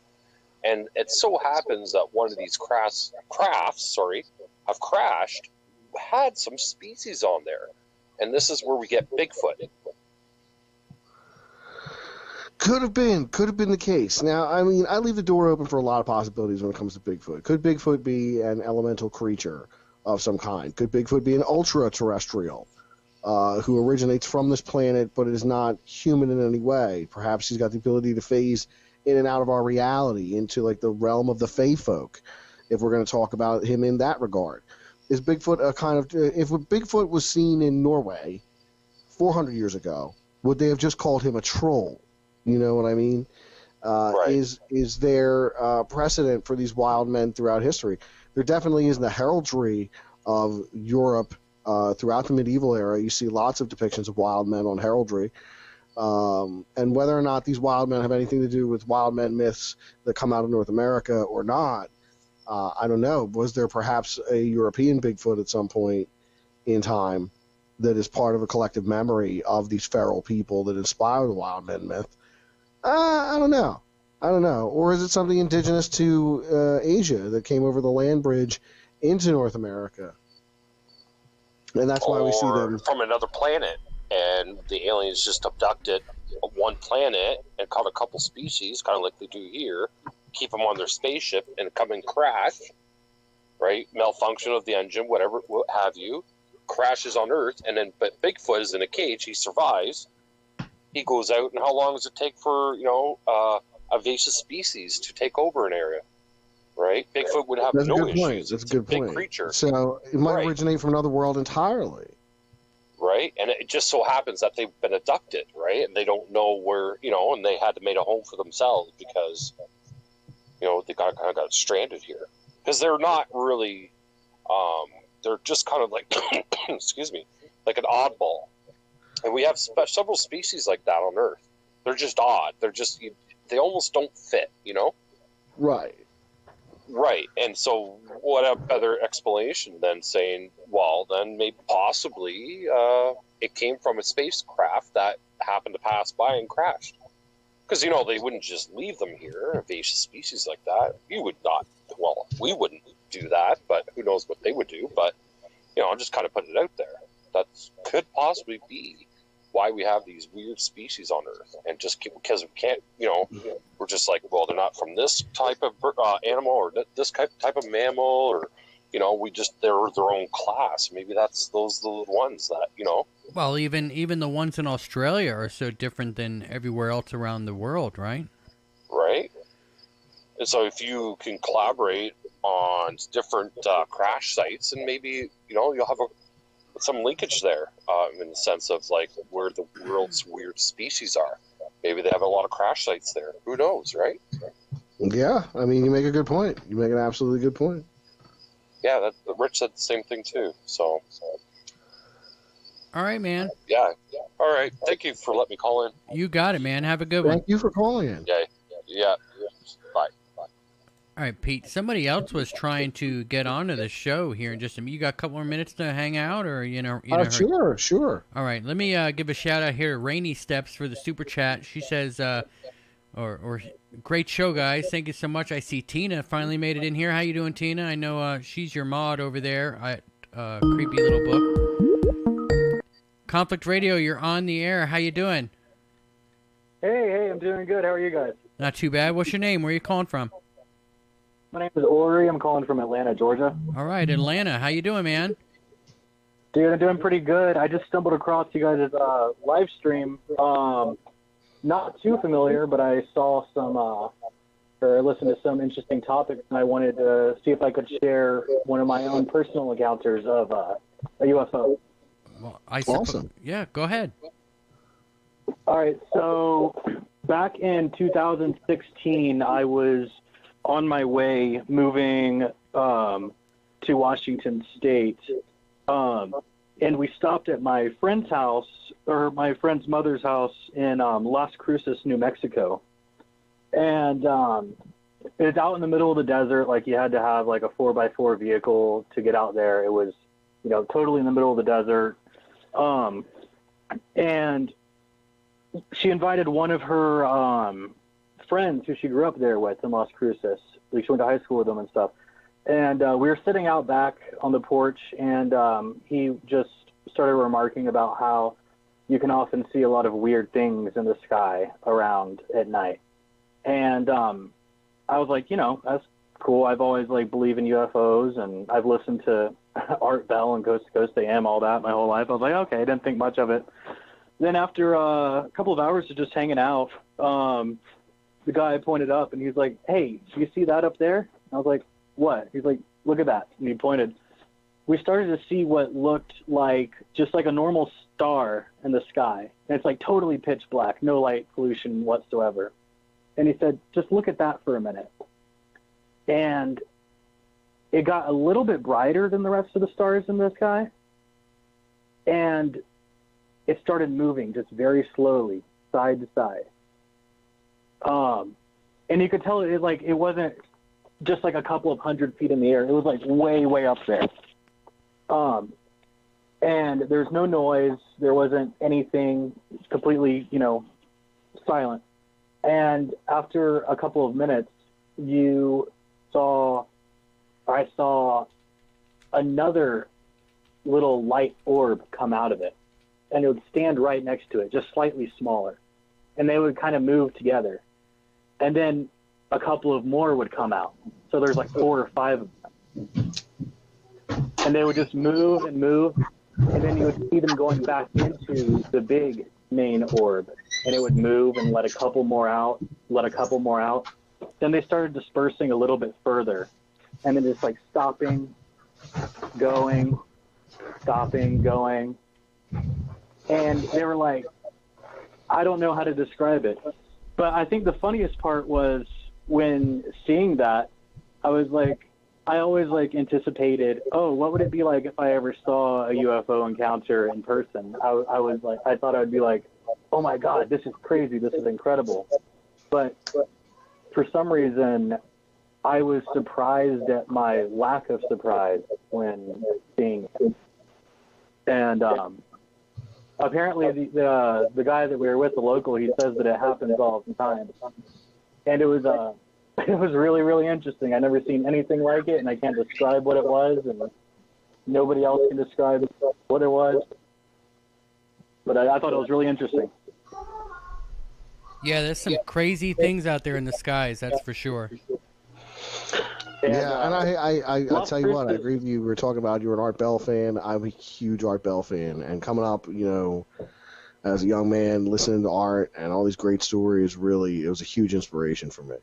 Speaker 11: And it so happens that one of these crafts have crashed, had some species on there. And this is where we get Bigfoot.
Speaker 2: Could have been the case. Now, I mean, I leave the door open for a lot of possibilities when it comes to Bigfoot. Could Bigfoot be an elemental creature of some kind? Could Bigfoot be an ultra-terrestrial who originates from this planet but is not human in any way? Perhaps he's got the ability to phase in and out of our reality into like the realm of the Fae folk, if we're going to talk about him in that regard. Is Bigfoot a kind of... If Bigfoot was seen in Norway 400 years ago, would they have just called him a troll? You know what I mean?
Speaker 11: Right.
Speaker 2: Is there precedent for these wild men throughout history? There definitely is in the heraldry of Europe throughout the medieval era. You see lots of depictions of wild men on heraldry. And whether or not these wild men have anything to do with wild men myths that come out of North America or not, I don't know. Was there perhaps a European Bigfoot at some point in time that is part of a collective memory of these feral people that inspire the wild men myth? I don't know. Or is it something indigenous to Asia that came over the land bridge into North America? And that's why we see them
Speaker 11: from another planet, and the aliens just abducted one planet and caught a couple species, kind of like they do here, keep them on their spaceship and come and crash, right? Malfunction of the engine, whatever, what have you, crashes on Earth, and then but Bigfoot is in a cage. He survives. He goes out, and how long does it take for a invasive species to take over an area? Right, Bigfoot would have no issues.
Speaker 2: That's a good point.
Speaker 11: Big creature,
Speaker 2: so it might originate from another world entirely.
Speaker 11: Right, and it just so happens that they've been abducted, right, and they don't know where, and they had to make a home for themselves because, they kind of got stranded here because they're not really, they're just kind of like, excuse me, like an oddball. And we have several species like that on Earth. They're just odd. They're just, they almost don't fit,
Speaker 2: Right.
Speaker 11: Right. And so what a better explanation than saying, well, then maybe possibly it came from a spacecraft that happened to pass by and crashed. Because, they wouldn't just leave them here, invasive species like that. You would not, well, we wouldn't do that, but who knows what they would do. But, I'm just kind of putting it out there. That could possibly be why we have these weird species on Earth, and just because we can't, we're just like, well, they're not from this type of animal or this type of mammal, or they're their own class. Maybe that's those the ones that
Speaker 1: Well, even the ones in Australia are so different than everywhere else around the world, right?
Speaker 11: Right. And so if you can collaborate on different crash sites, and maybe you'll have some linkage there in the sense of like where the world's weird species are. Maybe they have a lot of crash sites there. Who knows, right?
Speaker 2: Yeah, I mean, you make a good point. You make an absolutely good point.
Speaker 11: Yeah, Rich said the same thing too. So.
Speaker 1: All right, man.
Speaker 11: Yeah. All right. Thank you for letting me call in.
Speaker 1: You got it, man. Have a good one.
Speaker 2: Thank you for calling in.
Speaker 11: Yeah. Bye.
Speaker 1: All right, Pete. Somebody else was trying to get onto the show here in just a minute. You got a couple more minutes to hang out, or
Speaker 2: Sure.
Speaker 1: All right. Let me give a shout out here to Rainy Steps for the super chat. She says, or great show, guys. Thank you so much. I see Tina finally made it in here. How you doing, Tina? I know she's your mod over there at Creepy Little Book. Conflict Radio, you're on the air. How you doing?
Speaker 12: Hey, I'm doing good. How are you guys?
Speaker 1: Not too bad. What's your name? Where are you calling from?
Speaker 12: My name is Ori. I'm calling from Atlanta, Georgia.
Speaker 1: All right, Atlanta. How you doing, man?
Speaker 12: Dude, I'm doing pretty good. I just stumbled across you guys' live stream. Not too familiar, but I saw some, or listened to some interesting topics, and I wanted to see if I could share one of my own personal encounters of a UFO.
Speaker 1: Well, awesome. Yeah, go ahead.
Speaker 12: All right, so back in 2016, I was on my way moving to Washington State, and we stopped at my friend's house, or my friend's mother's house in Las Cruces, New Mexico. And it's out in the middle of the desert. Like, you had to have like a 4x4 vehicle to get out there. It was, totally in the middle of the desert. And she invited one of her friends who she grew up there with in Las Cruces. Like, she went to high school with them and stuff. And we were sitting out back on the porch, and he just started remarking about how you can often see a lot of weird things in the sky around at night. And I was like, you know, that's cool. I've always like believed in UFOs, and I've listened to Art Bell and Ghost to Ghost AM, all that my whole life. I was like, okay, I didn't think much of it. Then after a couple of hours of just hanging out, the guy pointed up and he's like, hey, do you see that up there? And I was like, what? He's like, look at that. And he pointed. We started to see what looked like just like a normal star in the sky. And it's like totally pitch black, no light pollution whatsoever. And he said, just look at that for a minute. And it got a little bit brighter than the rest of the stars in the sky. And it started moving just very slowly, side to side. And you could tell it wasn't just like a couple of 100 feet in the air. It was like way, way up there. And there's no noise. There wasn't anything, completely, you know, silent. And after a couple of minutes, I saw another little light orb come out of it. And it would stand right next to it, just slightly smaller. And they would kind of move together. And then a couple of more would come out. So there's like 4 or 5 of them. And they would just move and move. And then you would see them going back into the big main orb. And it would move and let a couple more out, let a couple more out. Then they started dispersing a little bit further. And then just like stopping, going, stopping, going. And they were like, I don't know how to describe it. But I think the funniest part was when seeing that, I always like anticipated, oh, what would it be like if I ever saw a UFO encounter in person? I thought I would be like, oh my God, this is crazy. This is incredible. But for some reason, I was surprised at my lack of surprise when seeing it. And apparently the guy that we were with, the local, he says that it happens all the time. And it was really, really interesting. I never seen anything like it, and I can't describe what it was, and nobody else can describe what it was. But I thought it was really interesting.
Speaker 1: Yeah, there's some crazy things out there in the skies, that's for sure.
Speaker 2: Yeah, and I'll tell you what, I agree with you. We were talking about you're an Art Bell fan. I'm a huge Art Bell fan. And coming up, you know, as a young man, listening to Art and all these great stories, really, it was a huge inspiration for me.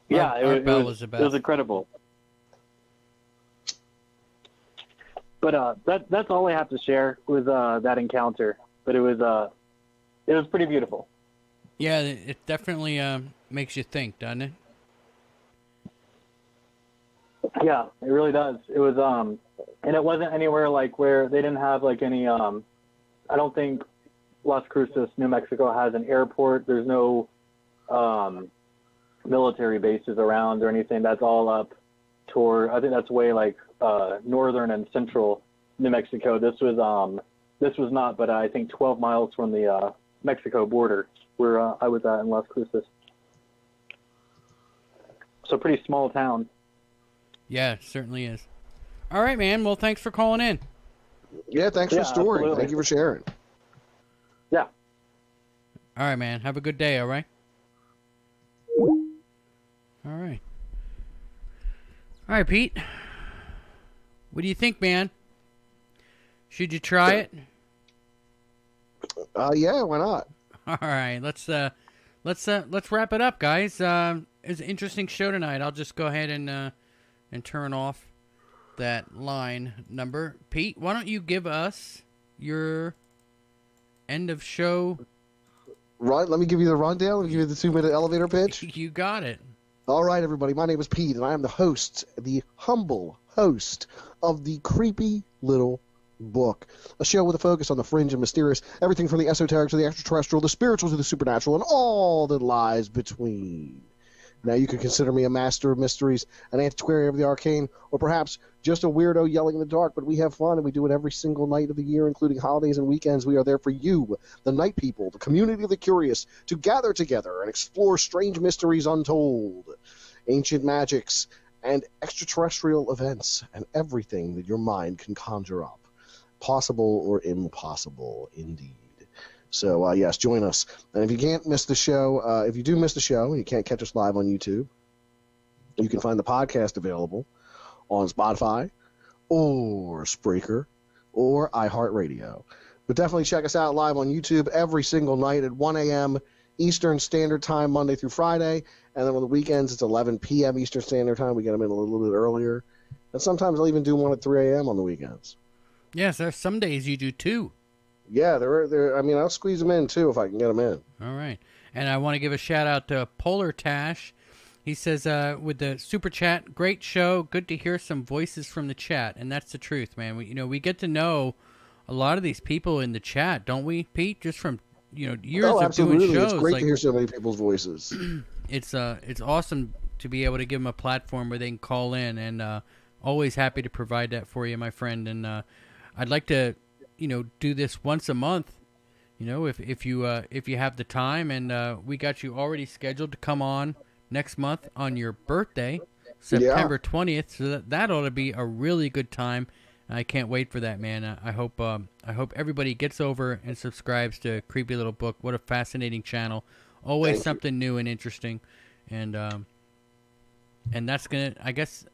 Speaker 12: Yeah,
Speaker 1: Art Bell was the best.
Speaker 12: It was incredible. But that's all I have to share with that encounter. But it was pretty beautiful.
Speaker 1: Yeah, it definitely makes you think, doesn't it?
Speaker 12: Yeah, it really does. It was and it wasn't anywhere like where they didn't have like any I don't think Las Cruces, New Mexico has an airport. There's no military bases around or anything. That's all up toward, I think that's way like northern and central New Mexico. This was not, but I think 12 miles from the Mexico border where I was at in Las Cruces. So pretty small town.
Speaker 1: Yeah, it certainly is. All right, man. Well, thanks for calling in.
Speaker 2: Yeah, thanks for the story. Absolutely. Thank you for sharing.
Speaker 12: Yeah.
Speaker 1: All right, man. Have a good day, all right? All right. All right, Pete. What do you think, man? Should you try it?
Speaker 2: Yeah, why not?
Speaker 1: All right, let's wrap it up, guys. It's an interesting show tonight. I'll just go ahead and turn off that line number. Pete, why don't you give us your end of show?
Speaker 2: Right, let me give you the rundown. Let me give you the 2-minute elevator pitch.
Speaker 1: You got it.
Speaker 2: All right, everybody. My name is Pete, and I am the host, the humble host of the Creepy Little Book, a show with a focus on the fringe and mysterious, everything from the esoteric to the extraterrestrial, the spiritual to the supernatural, and all that lies between. Now, you could consider me a master of mysteries, an antiquary of the arcane, or perhaps just a weirdo yelling in the dark, but we have fun, and we do it every single night of the year, including holidays and weekends. We are there for you, the night people, the community of the curious, to gather together and explore strange mysteries untold, ancient magics, and extraterrestrial events, and everything that your mind can conjure up. possible or impossible, indeed. So, yes, join us. And if you can't miss the show, if you do miss the show and you can't catch us live on YouTube, you can find the podcast available on Spotify or Spreaker or iHeartRadio. But definitely check us out live on YouTube every single night at 1 a.m. Eastern Standard Time, Monday through Friday. And then on the weekends, it's 11 p.m. Eastern Standard Time. We get them in a little bit earlier. And sometimes I'll even do one at 3 a.m. on the weekends.
Speaker 1: Yes, there's some days you do too.
Speaker 2: Yeah, I mean, I'll squeeze them in too if I can get them in.
Speaker 1: All right. And I want to give a shout out to Polar Tash. He says, with the super chat, great show. Good to hear some voices from the chat. And that's the truth, man. We get to know a lot of these people in the chat, don't we, Pete? Just from, years of doing shows.
Speaker 2: It's great to hear so many people's voices.
Speaker 1: It's awesome to be able to give them a platform where they can call in, and always happy to provide that for you, my friend. And I'd like to, do this once a month. If you have the time, and we got you already scheduled to come on next month on your birthday, September 20th. So that ought to be a really good time. I can't wait for that, man. I hope everybody gets over and subscribes to Creepy Little Book. What a fascinating channel. Always something new and interesting. And that's gonna. I guess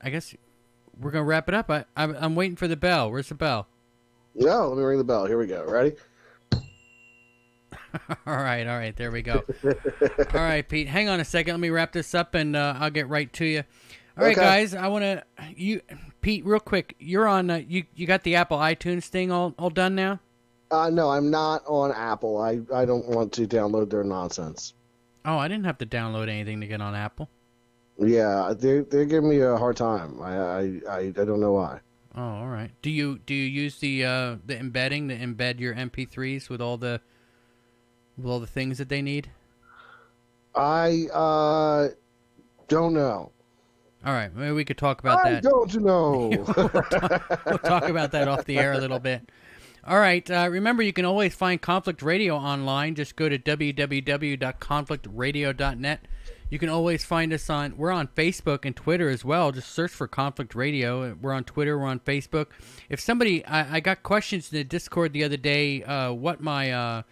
Speaker 1: we're gonna wrap it up. I'm waiting for the bell. Where's the bell?
Speaker 2: No, let me ring the bell. Here we go. Ready?
Speaker 1: All right. There we go. All right, Pete. Hang on a second. Let me wrap this up, and I'll get right to you. All right, guys. I want to Pete, real quick. You're on. You got the Apple iTunes thing all done now?
Speaker 2: No, I'm not on Apple. I don't want to download their nonsense.
Speaker 1: Oh, I didn't have to download anything to get on Apple.
Speaker 2: Yeah, they're giving me a hard time. I don't know why.
Speaker 1: Oh, all right. Do you use the embedding to embed your MP3s with all the things that they need?
Speaker 2: I don't know.
Speaker 1: All right, maybe we could talk about that.
Speaker 2: I don't know.
Speaker 1: We'll talk about that off the air a little bit. All right. Remember, you can always find Conflict Radio online. Just go to www.conflictradio.net. You can always find us we're on Facebook and Twitter as well. Just search for Conflict Radio. We're on Twitter. We're on Facebook. If somebody, I got questions in the Discord the other day, what my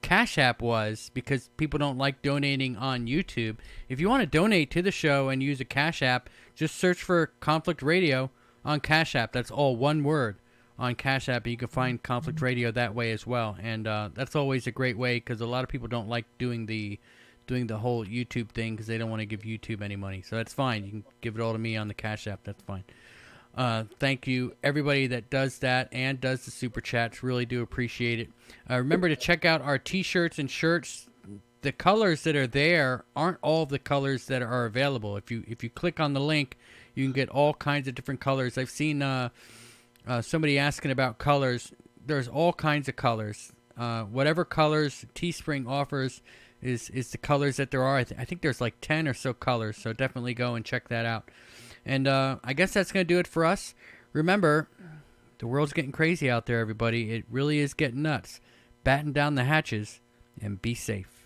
Speaker 1: Cash App was, because people don't like donating on YouTube. If you want to donate to the show and use a Cash App, just search for Conflict Radio on Cash App. That's all one word on Cash App. You can find Conflict Radio that way as well. And that's always a great way, because a lot of people don't like doing the whole YouTube thing because they don't want to give YouTube any money. So that's fine. You can give it all to me on the Cash App. That's fine. Thank you, everybody that does that and does the super chats. Really do appreciate it. Remember to check out our T-shirts and shirts. The colors that are there aren't all the colors that are available. If you click on the link, you can get all kinds of different colors. I've seen somebody asking about colors. There's all kinds of colors. Whatever colors Teespring offers is the colors that there are. I think there's like 10 or so colors, so definitely go and check that out. And I guess that's going to do it for us. Remember, the world's getting crazy out there, everybody. It really is getting nuts. Batten down the hatches and be safe.